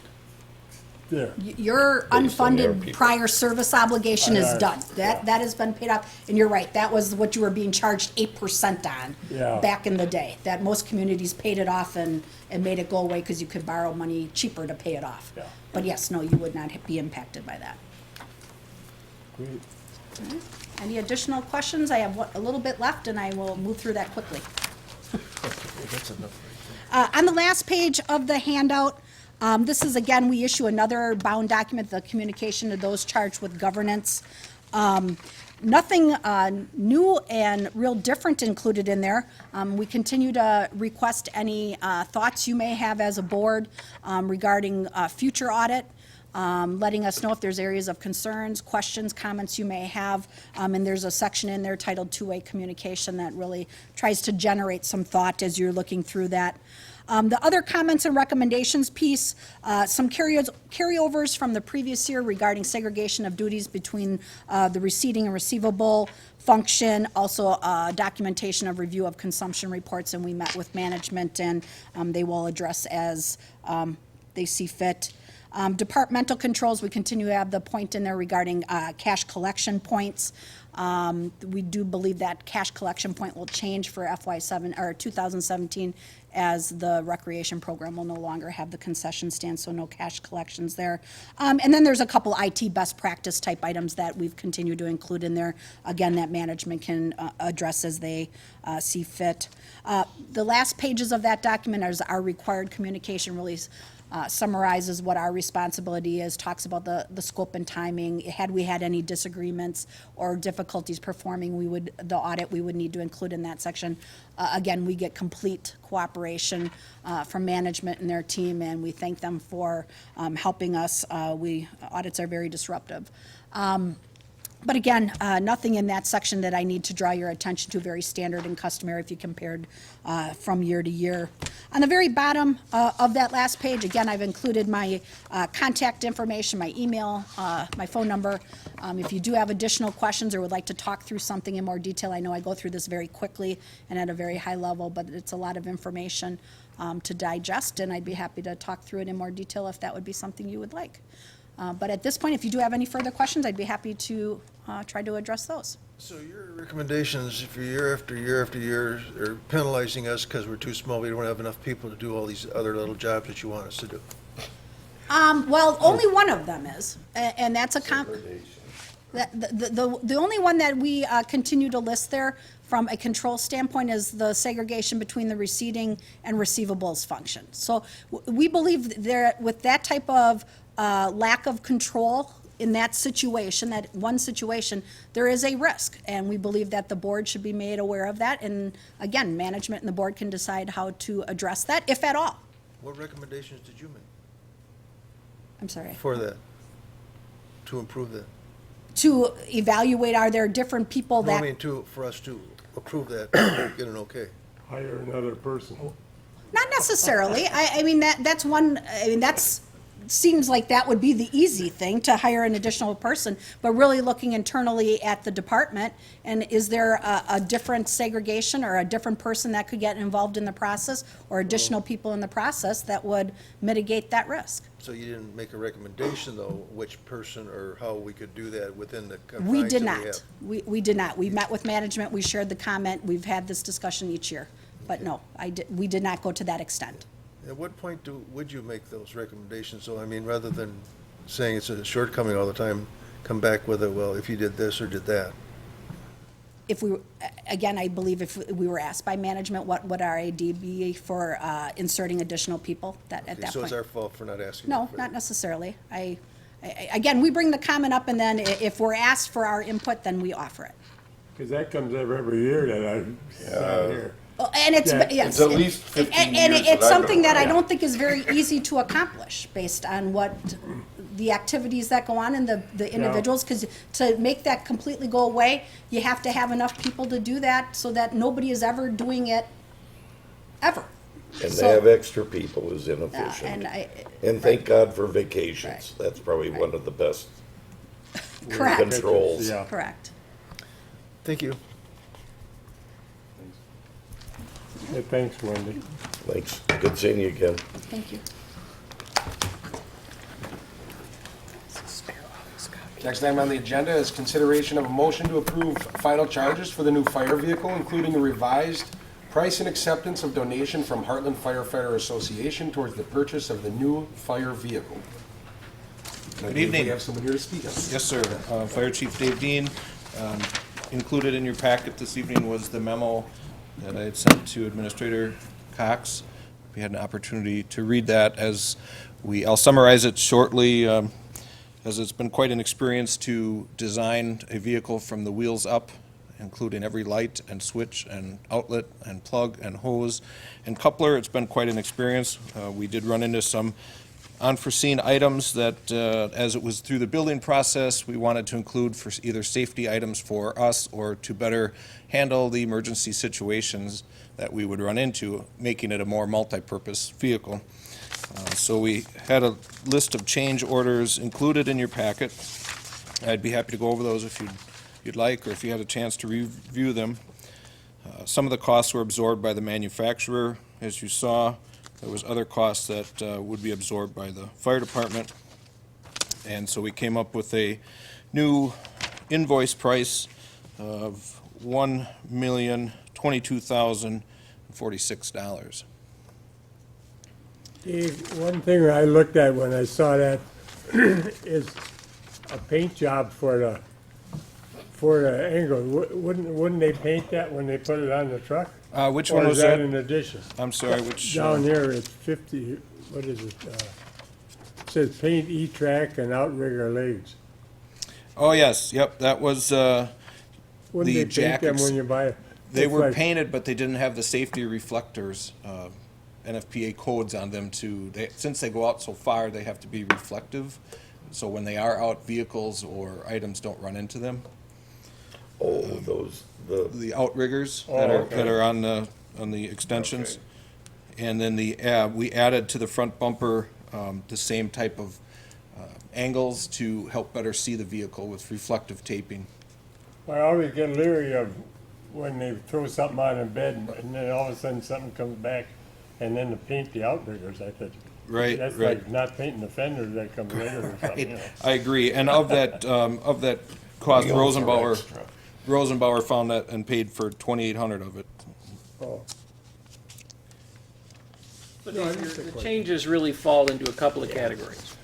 S4: there.
S9: Your
S3: Based on their
S9: unfunded
S3: people.
S9: prior service obligation is
S4: Alright.
S9: done. That has been paid up, and you're right, that was what you were being charged 8% on
S4: Yeah.
S9: back in the day. That most communities paid it off and made it go away because you could borrow money cheaper to pay it off.
S4: Yeah.
S9: But yes, no, you would not be impacted by that.
S4: Great.
S9: Any additional questions? I have a little bit left, and I will move through that quickly. On the last page of the handout, this is, again, we issue another bound document, the communication to those charged with governance. Nothing new and real different included in there. We continue to request any thoughts you may have as a board regarding future audit, letting us know if there's areas of concerns, questions, comments you may have. And there's a section in there titled Two-Way Communication that really tries to generate some thought as you're looking through that. The other comments and recommendations piece, some carryovers from the previous year regarding segregation of duties between the receiving and receivable function, also documentation of review of consumption reports, and we met with management, and they will address as they see fit. Departmental controls, we continue to have the point in there regarding cash collection points. We do believe that cash collection point will change for FY7 or 2017 as the recreation program will no longer have the concession stand, so no cash collections there. And then there's a couple IT best practice type items that we've continued to include in there. Again, that management can address as they see fit. The last pages of that document is our required communication release. Summarizes what our responsibility is, talks about the scope and timing. Had we had any disagreements or difficulties performing the audit, we would need to include in that section. Again, we get complete cooperation from management and their team, and we thank them for helping us. Audits are very disruptive. But again, nothing in that section that I need to draw your attention to, very standard and customary if you compared from year to year. On the very bottom of that last page, again, I've included my contact information, my email, my phone number. If you do have additional questions or would like to talk through something in more detail, I know I go through this very quickly and at a very high level, but it's a lot of information to digest, and I'd be happy to talk through it in more detail if that would be something you would like. But at this point, if you do have any further questions, I'd be happy to try to address those.
S7: So your recommendations, if you're year after year after year, are penalizing us because we're too small, we don't have enough people to do all these other little jobs that you want us to do?
S9: Well, only one of them is, and that's a the only one that we continue to list there from a control standpoint is the segregation between the receipting and receivables function. So we believe there, with that type of lack of control in that situation, that one situation, there is a risk. And we believe that the board should be made aware of that. And again, management and the board can decide how to address that, if at all.
S7: What recommendations did you make
S9: I'm sorry.
S7: for that, to improve that?
S9: To evaluate, are there different people
S7: No, I
S9: that?
S7: mean, for us to approve that, get an okay.
S4: Hire another person.
S9: Not necessarily. I mean, that's one, I mean, seems like that would be the easy thing, to hire an additional person, but really looking internally at the department, and is there a different segregation or a different person that could get involved in the process, or additional people in the process that would mitigate that risk?
S7: So you didn't make a recommendation, though, which person or how we could do that within the confines
S9: We
S7: that
S9: did
S7: we have?
S9: not. We did not. We met with management, we shared the comment, we've had this discussion each year. But no, we did not go to that extent.
S7: At what point would you make those recommendations? So, I mean, rather than saying it's a shortcoming all the time, come back with a, well, if you did this or did that.
S9: If we, again, I believe if we were asked by management, what would our AD be for inserting additional people, that at
S7: Okay,
S9: that
S7: so
S9: point?
S7: it's our fault for not asking?
S9: No,
S7: for
S9: not
S7: it.
S9: necessarily. Again, we bring the comment up, and then if we're asked for our input, then we offer it.
S4: Because that comes up every year that I've sat here.
S9: Oh, and it's,
S4: Yeah,
S9: yes.
S3: it's at least 15
S9: And
S3: years that
S9: it's
S3: I've
S9: something
S3: been
S9: that I
S3: around.
S9: don't think is very easy to accomplish, based on what the activities that go on and the individuals, because to make that completely go away, you have to have enough people to do that, so that nobody is ever doing it, ever.
S3: And to
S9: So-
S3: have extra people is
S9: And
S3: inefficient.
S9: I,
S3: And thank God for vacations. That's probably one of the best
S9: correct,
S3: controls.
S4: Yeah.
S9: correct.
S7: Thank you.
S4: Hey, thanks, Wendy.
S3: Thanks. Good seeing you again.
S9: Thank you.
S1: Next item on the agenda is consideration of a motion to approve final charges for the new fire vehicle, including a revised price and acceptance of donation from Hartland Firefighter Association towards the purchase of the new fire vehicle. And I believe
S11: evening.
S1: We have someone here to speak on.
S11: Yes, sir. Fire Chief Dave Dean. Included in your packet this evening was the memo that I had sent to Administrator Cox. We had an opportunity to read that I'll summarize it shortly, as it's been quite an experience to design a vehicle from the wheels up, including every light and switch and outlet and plug and hose and coupler. It's been quite an experience. We did run into some unforeseen items that, as it was through the building process, we wanted to include for either safety items for us or to better handle the emergency situations that we would run into, making it a more multi-purpose vehicle. So we had a list of change orders included in your packet. I'd be happy to go over those if you'd like, or if you had a chance to review them. Some of the costs were absorbed by the manufacturer, as you saw. There was other costs that would be absorbed by the fire department. And so we came up with a new invoice price of $1,022,046.
S4: Dave, one thing I looked at when I saw that is a paint job for the angle. Wouldn't they paint that when they put it on the truck?
S11: Which
S4: Or
S11: one
S4: is
S11: was
S4: that
S11: that?
S4: in addition?
S11: I'm sorry, which?
S4: Down here, it's 50, what is it? It says paint E-track and outrigger legs.
S11: Oh, yes, yep, that was,
S4: Wouldn't
S11: The
S4: they paint them
S11: jackets,
S4: when you buy?
S11: they
S4: it's
S11: were
S4: like-
S11: painted, but they didn't have the safety reflectors, NFPA codes on them since they go out so far, they have to be reflective. So when they are out, vehicles or items don't run into them.
S3: Oh, those,
S11: The outriggers
S4: Oh,
S11: that
S4: okay.
S11: are on the extensions. And then we added to the front bumper, the same type of, angles to help better see the vehicle with reflective taping.
S4: I always get leery of when they throw something on in bed and then all of a sudden something comes back and then to paint the outriggers. I thought,
S11: Right,
S4: that's
S11: right.
S4: like not painting the fenders that come later or something, you know.
S11: I agree, and of that cost,
S3: Wheels are
S11: Rosenbauer,
S3: extra.
S11: Rosenbauer found that and paid for 2,800 of it.
S1: Oh,
S5: But
S4: No, I
S5: Dave,
S4: didn't think
S5: the
S4: like-
S5: changes really fall into a couple of categories.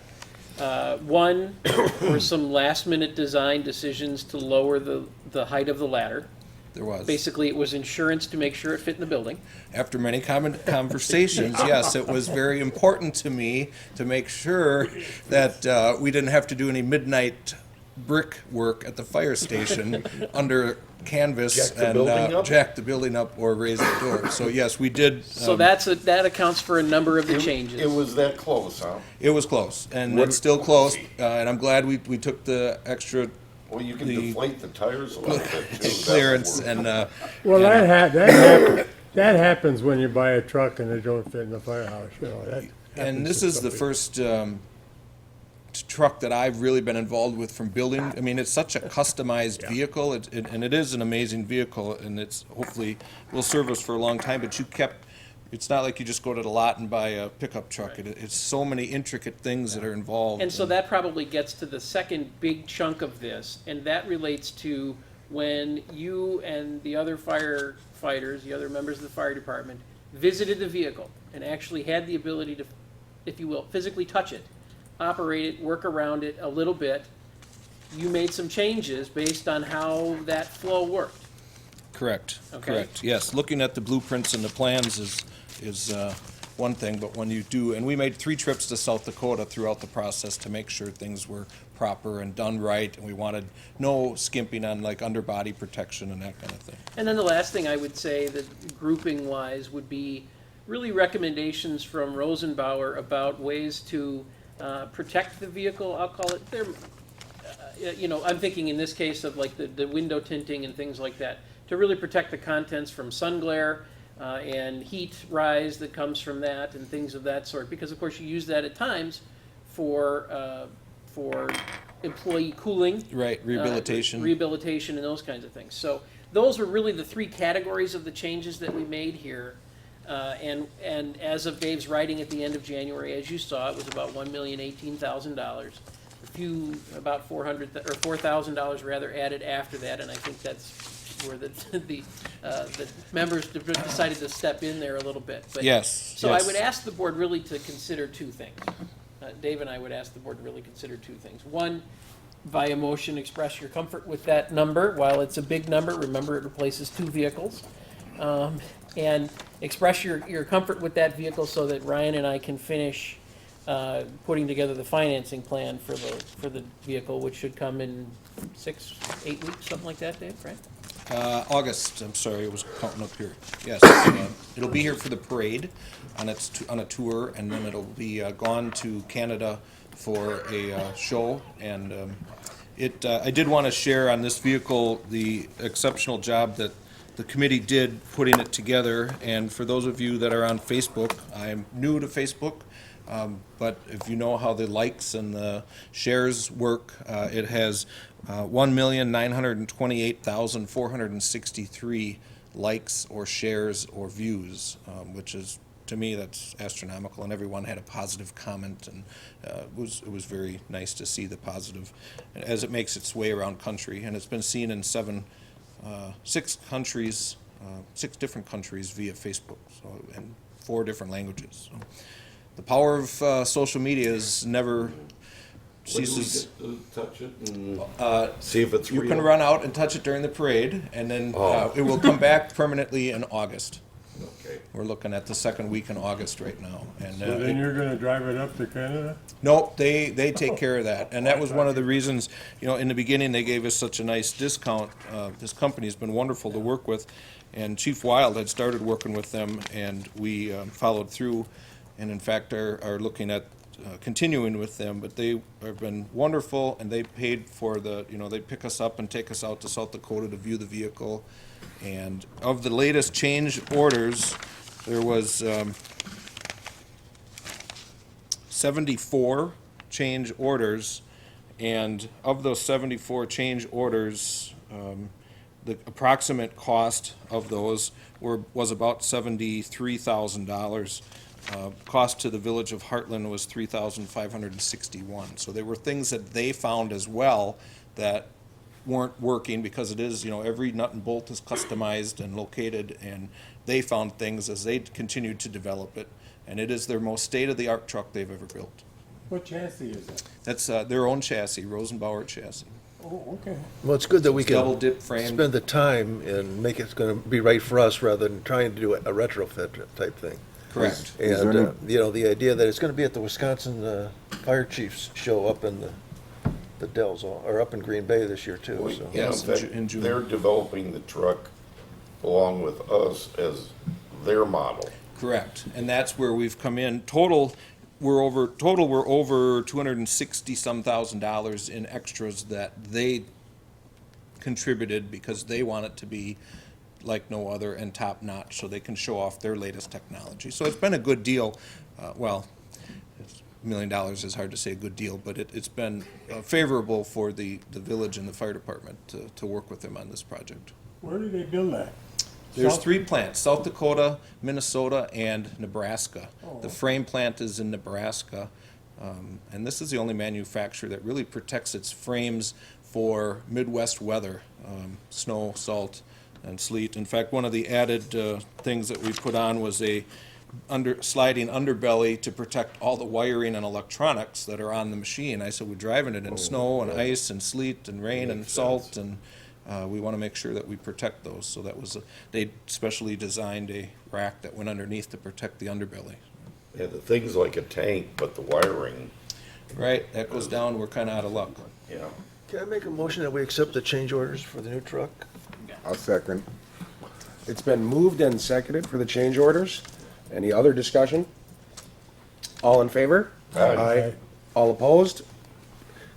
S5: One were some last-minute design decisions to lower the height of the ladder.
S11: There was.
S5: Basically, it was insurance to make sure it fit in the building.
S11: After many conversations, yes, it was very important to me to make sure that we didn't have to do any midnight brick work at the fire station under canvas
S3: Jack the
S11: and
S3: building up?
S11: jack the building up or raise the door. So yes, we did.
S5: So that accounts for a number of the changes.
S3: It was that close, huh?
S11: It was close, and
S3: What-
S11: it's still close, and I'm glad we took the extra
S3: Well, you can
S11: The-
S3: deflate the tires a little bit too. That would
S11: clearance
S3: work.
S11: and,
S4: Well, that happens when you buy a truck and it don't fit in the firehouse, you know, that.
S11: and
S4: happens
S11: this
S4: to
S11: is the
S4: somebody.
S11: first truck that I've really been involved with from building. I mean, it's such a customized vehicle, and it is an amazing vehicle, and it's hopefully will serve us for a long time. But it's not like you just go to the lot and buy a pickup truck. It's so many intricate things that are involved.
S5: And so that probably gets to the second big chunk of this, and that relates to when you and the other firefighters, the other members of the fire department, visited the vehicle and actually had the ability to, if you will, physically touch it, operate it, work around it a little bit. You made some changes based on how that flow worked.
S11: Correct.
S5: Okay.
S11: Correct. Yes, looking at the blueprints and the plans is one thing, but when you do, and we made 3 trips to South Dakota throughout the process to make sure things were proper and done right, and we wanted no skimping on like underbody protection and that kind of thing.
S5: And then the last thing I would say that grouping wise would be really recommendations from Rosenbauer about ways to protect the vehicle. I'll call it, I'm thinking in this case of like the window tinting and things like that, to really protect the contents from sun glare and heat rise that comes from that and things of that sort. Because of course you use that at times for employee cooling.
S11: Right, rehabilitation.
S5: Rehabilitation and those kinds of things. So those were really the 3 categories of the changes that we made here. And as of Dave's writing at the end of January, as you saw, it was about $1,018,000. A few, about $4,000 rather added after that, and I think that's where the members decided to step in there a little bit. But,
S11: Yes,
S5: So
S11: yes.
S5: I would ask the board really to consider 2 things. Dave and I would ask the board to really consider 2 things. One, via motion, express your comfort with that number. While it's a big number, remember it replaces 2 vehicles. And express your comfort with that vehicle so that Ryan and I can finish putting together the financing plan for the vehicle, which should come in 6-8 weeks, something like that, Dave, right?
S11: August, I'm sorry, it was counting up here. Yes, it'll be here for the parade on a tour, and then it'll be gone to Canada for a show. And I did want to share on this vehicle the exceptional job that the committee did putting it together. And for those of you that are on Facebook, I'm new to Facebook, but if you know how the likes and the shares work, it has 1,928,463 likes or shares or views, which is, to me, that's astronomical. And everyone had a positive comment, and it was very nice to see the positive as it makes its way around country. And it's been seen in 6 countries, 6 different countries via Facebook, so, and 4 different languages. So the power of social media is never ceases.
S3: When do we get to touch it and see if it's
S11: You
S3: real?
S11: can run out and touch it during the parade, and then it will come back permanently in August.
S3: Okay.
S11: We're looking at the 2nd week in August right now. And
S4: So then you're gonna drive it up to Canada?
S11: Nope, they take care of that. And that was one of the reasons, in the beginning, they gave us such a nice discount. This company's been wonderful to work with, and Chief Wild had started working with them, and we followed through, and in fact are looking at continuing with them. But they have been wonderful, and they paid for they pick us up and take us out to South Dakota to view the vehicle. And of the latest change orders, there was 74 change orders, and of those 74 change orders, the approximate cost of those was about $73,000. Cost to the village of Hartland was $3,561. So they were things that they found as well that weren't working because it is, every nut and bolt is customized and located, and they found things as they continued to develop it. And it is their most state-of-the-art truck they've ever built.
S4: What chassis is it?
S11: That's their own chassis, Rosenbauer chassis.
S4: Oh, okay.
S7: Well, it's good that we
S11: It's double
S7: can
S11: dip frame.
S7: spend the time and make it's gonna be right for us rather than trying to do a retrofit type thing.
S11: Correct.
S7: And, the idea that it's gonna be at the Wisconsin Fire Chiefs show up in the Dells, or up in Green Bay this year too, so.
S11: Yes,
S3: Yeah,
S11: in June.
S3: they're developing the truck along with us as their model.
S11: Correct, and that's where we've come in. Total, we're over $260-some thousand in extras that they contributed because they want it to be like no other and top-notch, so they can show off their latest technology. So it's been a good deal. $1 million is hard to say a good deal, but it's been favorable for the village and the fire department to work with them on this project.
S4: Where do they build that?
S11: There's
S4: South-
S11: 3 plants, South Dakota, Minnesota, and Nebraska. The frame plant is in Nebraska, and this is the only manufacturer that really protects its frames for Midwest weather, snow, salt, and sleet. In fact, one of the added things that we put on was a sliding underbelly to protect all the wiring and electronics that are on the machine. I said we're driving it in snow and ice and sleet and rain and salt, and we want to make sure that we protect those. So that was, they specially designed a rack that went underneath to protect the underbelly.
S3: Yeah, the thing's like a tank, but the wiring,
S11: Right, that goes down, we're kind of out of luck.
S3: yeah.
S7: Can I make a motion that we accept the change orders for the new truck?
S1: I'll second. It's been moved and seconded for the change orders. Any other discussion? All in favor?
S3: Aye.
S1: All opposed?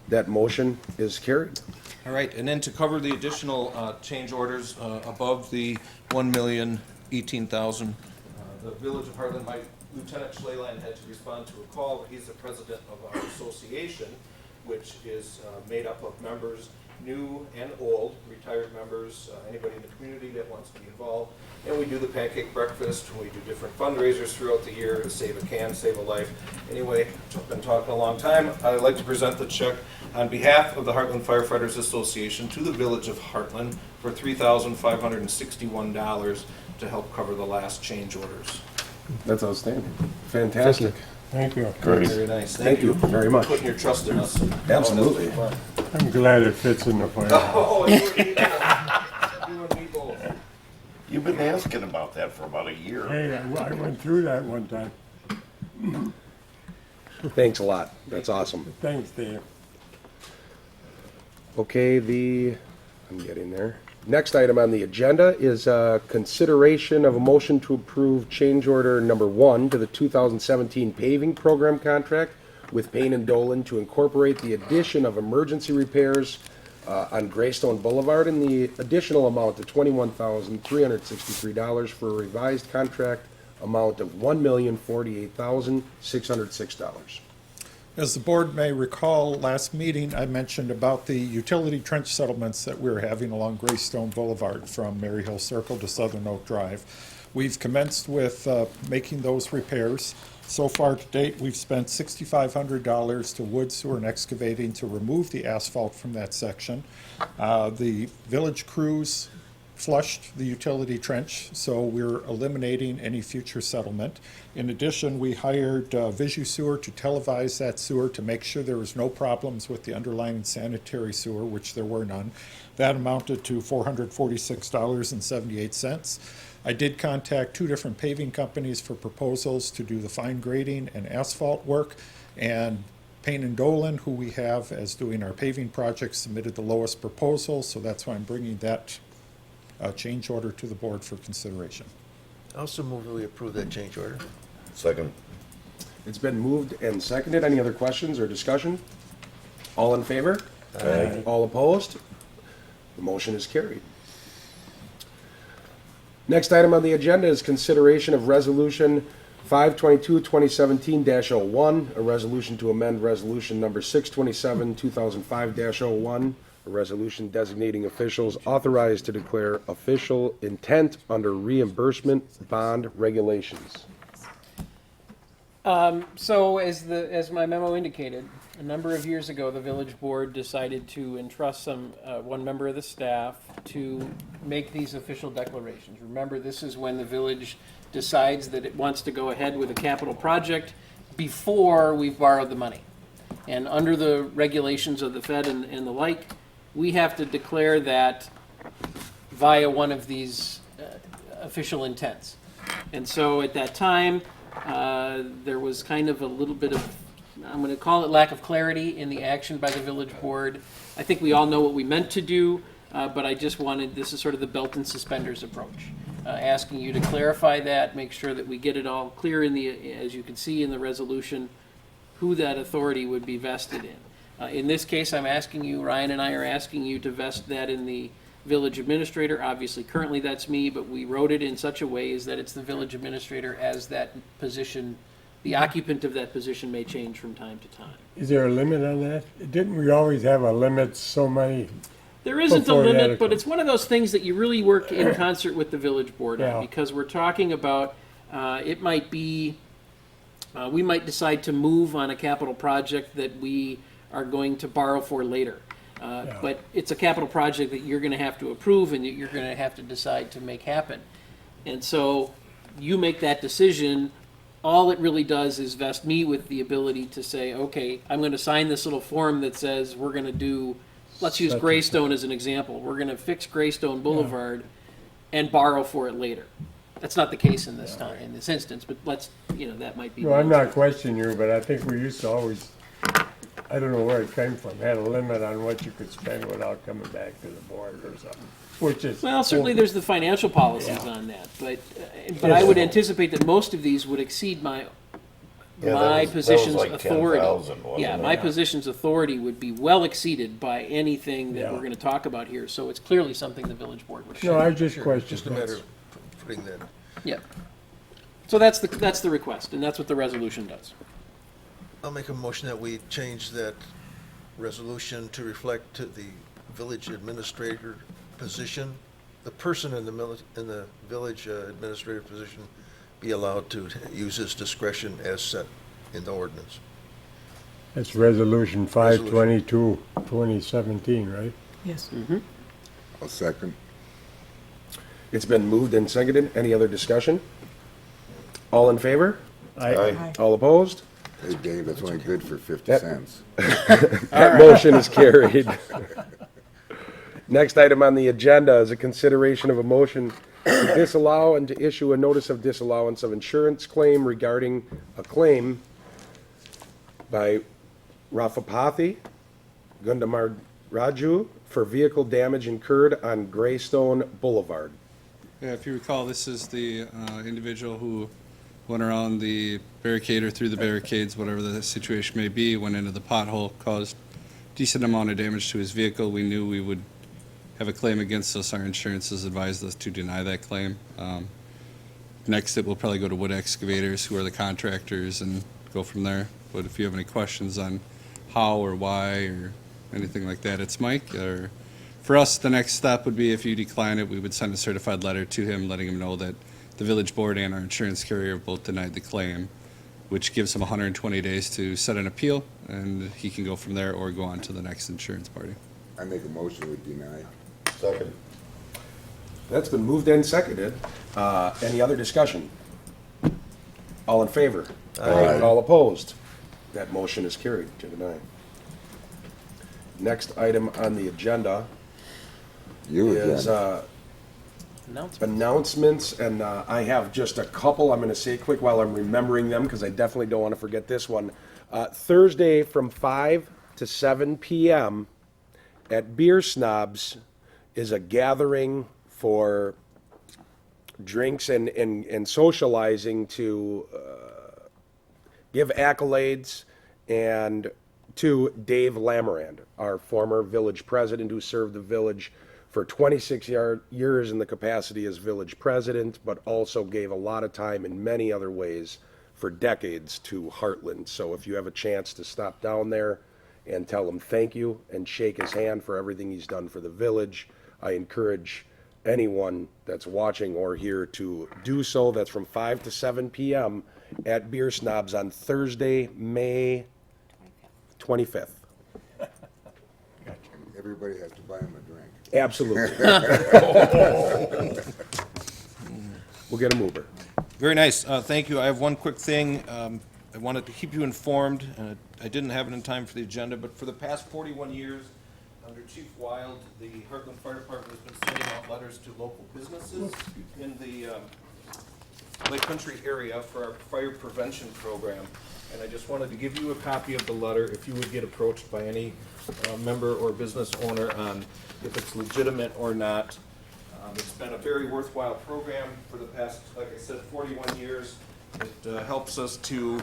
S1: That motion is carried.
S11: All right, and then to cover the additional change orders above the $1,018,000, the Village of Hartland, my Lieutenant Schleland had to respond to a call. He's the president of our association, which is made up of members, new and old, retired members, anybody in the community that wants to be involved. And we do the pancake breakfast, we do different fundraisers throughout the year to save a can, save a life. Anyway, I've been talking a long time. I'd like to present the check on behalf of the Hartland Firefighters Association to the Village of Hartland for $3,561 to help cover the last change orders.
S1: That's outstanding. Fantastic.
S4: Thank you.
S3: Great.
S11: Very nice.
S1: Thank you very much.
S11: Putting your trust in us.
S1: Absolutely.
S4: I'm glad it fits in the fire.
S11: Oh, you and me both. You and me both.
S3: You've been asking about that for about a year.
S4: Hey, I went through that one time.
S1: Thanks a lot. That's awesome.
S4: Thanks, Dave.
S1: Okay, I'm getting there. Next item on the agenda is consideration of a motion to approve change order number 1 to the 2017 paving program contract with Payne and Dolan to incorporate the addition of emergency repairs on Greystone Boulevard in the additional amount of $21,363 for a revised contract amount of $1,048,606.
S12: As the board may recall, last meeting I mentioned about the utility trench settlements that we're having along Greystone Boulevard from Mary Hill Circle to Southern Oak Drive. We've commenced with making those repairs. So far to date, we've spent $6,500 to wood, sewer, and excavating to remove the asphalt from that section. The village crews flushed the utility trench, so we're eliminating any future settlement. In addition, we hired Visu Sewer to televise that sewer to make sure there was no problems with the underlying sanitary sewer, which there were none. That amounted to $446.78. I did contact 2 different paving companies for proposals to do the fine grading and asphalt work, and Payne and Dolan, who we have as doing our paving projects, submitted the lowest proposal, so that's why I'm bringing that change order to the board for consideration.
S7: I also move that we approve that change order.
S3: Second.
S1: It's been moved and seconded. Any other questions or discussion? All in favor?
S3: Aye.
S1: All opposed? The motion is carried. Next item on the agenda is consideration of Resolution 522-2017-01, a resolution to amend Resolution Number 627-2005-01, a resolution designating officials authorized to declare official intent under reimbursement bond regulations.
S5: So as my memo indicated, a number of years ago, the village board decided to entrust one member of the staff to make these official declarations. Remember, this is when the village decides that it wants to go ahead with a capital project before we've borrowed the money. And under the regulations of the Fed and the like, we have to declare that via one of these official intents. And so at that time, there was kind of a little bit of, I'm going to call it lack of clarity in the action by the village board. I think we all know what we meant to do, but I just wanted, this is sort of the belt and suspenders approach. Asking you to clarify that, make sure that we get it all clear in the, as you can see in the resolution, who that authority would be vested in. In this case, I'm asking you, Ryan and I are asking you to vest that in the village administrator. Obviously, currently that's me, but we wrote it in such a way as that it's the village administrator as that position, the occupant of that position may change from time to time.
S4: Is there a limit on that? Didn't we always have a limit, so many?
S5: There isn't a
S4: Before the
S5: limit,
S4: article.
S5: but it's one of those things that you really work in concert with the village board on,
S4: Yeah.
S5: because we're talking about, it might be, we might decide to move on a capital project that we are going to borrow for later. But it's a capital project that you're gonna have to approve and that you're gonna have to decide to make happen. And so you make that decision. All it really does is vest me with the ability to say, okay, I'm gonna sign this little form that says we're gonna do, let's use
S4: Such and
S5: Greystone as an example. We're gonna fix Greystone Boulevard and borrow for it later. That's not the case in this time, in this instance, but let's, that might be.
S4: No, I'm not questioning you, but I think we used to always, I don't know where it came from, had a limit on what you could spend without coming back to the board or something, which is.
S5: Well, certainly there's the financial policies on that, but I would anticipate that most of these would exceed my position's
S3: like
S5: authority.
S3: 10,000, wasn't
S5: Yeah,
S3: it?
S5: my position's authority would be well exceeded by anything that
S4: Yeah.
S5: we're gonna talk about here, so it's clearly something the village board would.
S4: No, I just
S7: Just
S4: questioned
S7: a matter
S4: that.
S7: of putting that.
S5: Yeah. So that's the request, and that's what the resolution does.
S7: I'll make a motion that we change that resolution to reflect to the village administrator position. The person in the village administrator position be allowed to use his discretion as set in the ordinance.
S4: That's resolution 522, 2017, right?
S2: Yes.
S3: I'll second.
S1: It's been moved and seconded. Any other discussion? All in favor?
S3: Aye.
S1: All opposed?
S3: Hey, Dave, that's only good for 50
S1: Yep.
S3: cents.
S1: That motion is carried. Next item on the agenda is a consideration of a motion to disallow and to issue a notice of disallowance of insurance claim regarding a claim by Rafapathy Gundamar Raju for vehicle damage incurred on Greystone Boulevard.
S10: Yeah, if you recall, this is the individual who went around the barricade or through the barricades, whatever the situation may be, went into the pothole, caused decent amount of damage to his vehicle. We knew we would have a claim against us. Our insurance has advised us to deny that claim. Next, it will probably go to Wood Excavators, who are the contractors, and go from there. But if you have any questions on how or why or anything like that, it's Mike. Or for us, the next step would be if you decline it, we would send a certified letter to him letting him know that the village board and our insurance carrier both denied the claim, which gives him 120 days to set an appeal, and he can go from there or go on to the next insurance party.
S3: I make a motion we deny.
S1: Second. That's been moved and seconded. Any other discussion? All in favor?
S3: Aye.
S1: All opposed? That motion is carried, 2-9. Next item on the agenda
S3: You
S1: is
S3: again.
S1: announcements, and I have just a couple. I'm going to say quick while I'm remembering them, because I definitely don't want to forget this one. Thursday from 5 to 7 p.m. at Beer Snobs is a gathering for drinks and socializing to give accolades and to Dave Lamarand, our former village president who served the village for 26 years in the capacity as village president, but also gave a lot of time in many other ways for decades to Hartland. So if you have a chance to stop down there and tell him thank you and shake his hand for everything he's done for the village, I encourage anyone that's watching or here to do so. That's from 5 to 7 p.m. at Beer Snobs on Thursday, May 25th.
S3: Everybody has to buy him a drink.
S1: Absolutely. We'll get a mover.
S11: Very nice. Thank you. I have one quick thing. I wanted to keep you informed. I didn't have it in time for the agenda, but for the past 41 years, under Chief Wild, the Hartland Fire Department has been sending out letters to local businesses in the Lake Country area for our fire prevention program. And I just wanted to give you a copy of the letter if you would get approached by any member or business owner on if it's legitimate or not. It's been a very worthwhile program for the past, like I said, 41 years. It helps us to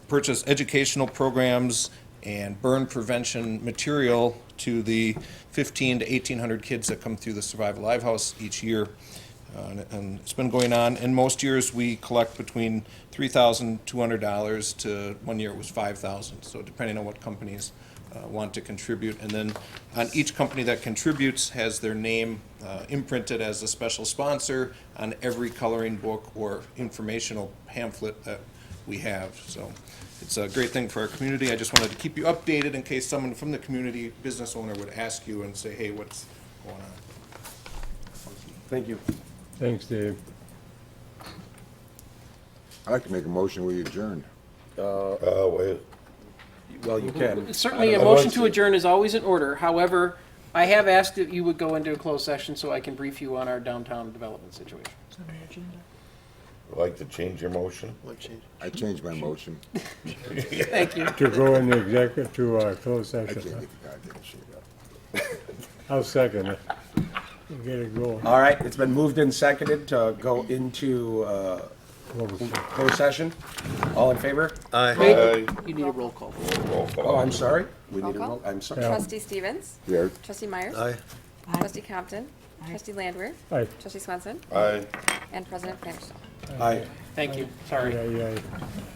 S11: purchase educational programs and burn prevention material to the 1,500 to 1,800 kids that come through the Survive Alive House each year. And it's been going on. And most years we collect between $3,200 to one year it was $5,000. So depending on what companies want to contribute. And then on each company that contributes has their name imprinted as a special sponsor on every coloring book or informational pamphlet that we have. So it's a great thing for our community. I just wanted to keep you updated in case someone from the community, business owner, would ask you and say, hey, what's going on?
S1: Thank you.
S4: Thanks, Dave.
S3: I'd like to make a motion, we adjourn.
S1: Wait. Well, you can.
S5: Certainly, a motion to adjourn is always in order. However, I have asked that you would go into a closed session so I can brief you on our downtown development situation.
S3: Would like to change your motion?
S7: What change?
S3: I changed my motion.
S5: Thank you.
S4: To go in the executive, to closed
S3: I
S4: session.
S3: can't get the goddamn shit up.
S4: I'll second it. We'll get it going.
S1: All right, it's been moved and seconded to go into closed session. All in favor?
S5: Wait, you need a roll call.
S1: Oh, I'm sorry. We
S2: Roll
S1: need a
S2: call?
S1: roll. I'm sorry.
S4: Yeah.
S2: Trustee Stevens?
S3: There.
S2: Trustee Meyers?
S7: Aye.
S2: Trustee Compton? Trustee Landwehr?
S4: Aye.
S2: Trustee Swenson?
S3: Aye.
S2: And President Vanderstel.
S1: Aye.
S5: Thank you. Sorry.
S4: Yeah.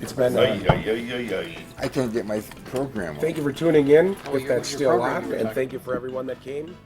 S1: It's been,
S3: I can't get my program on.
S1: thank you for tuning in,
S5: Oh,
S1: if
S5: your
S1: that's still
S5: program
S1: on,
S5: you were
S1: and
S5: talking
S1: thank you for everyone that came.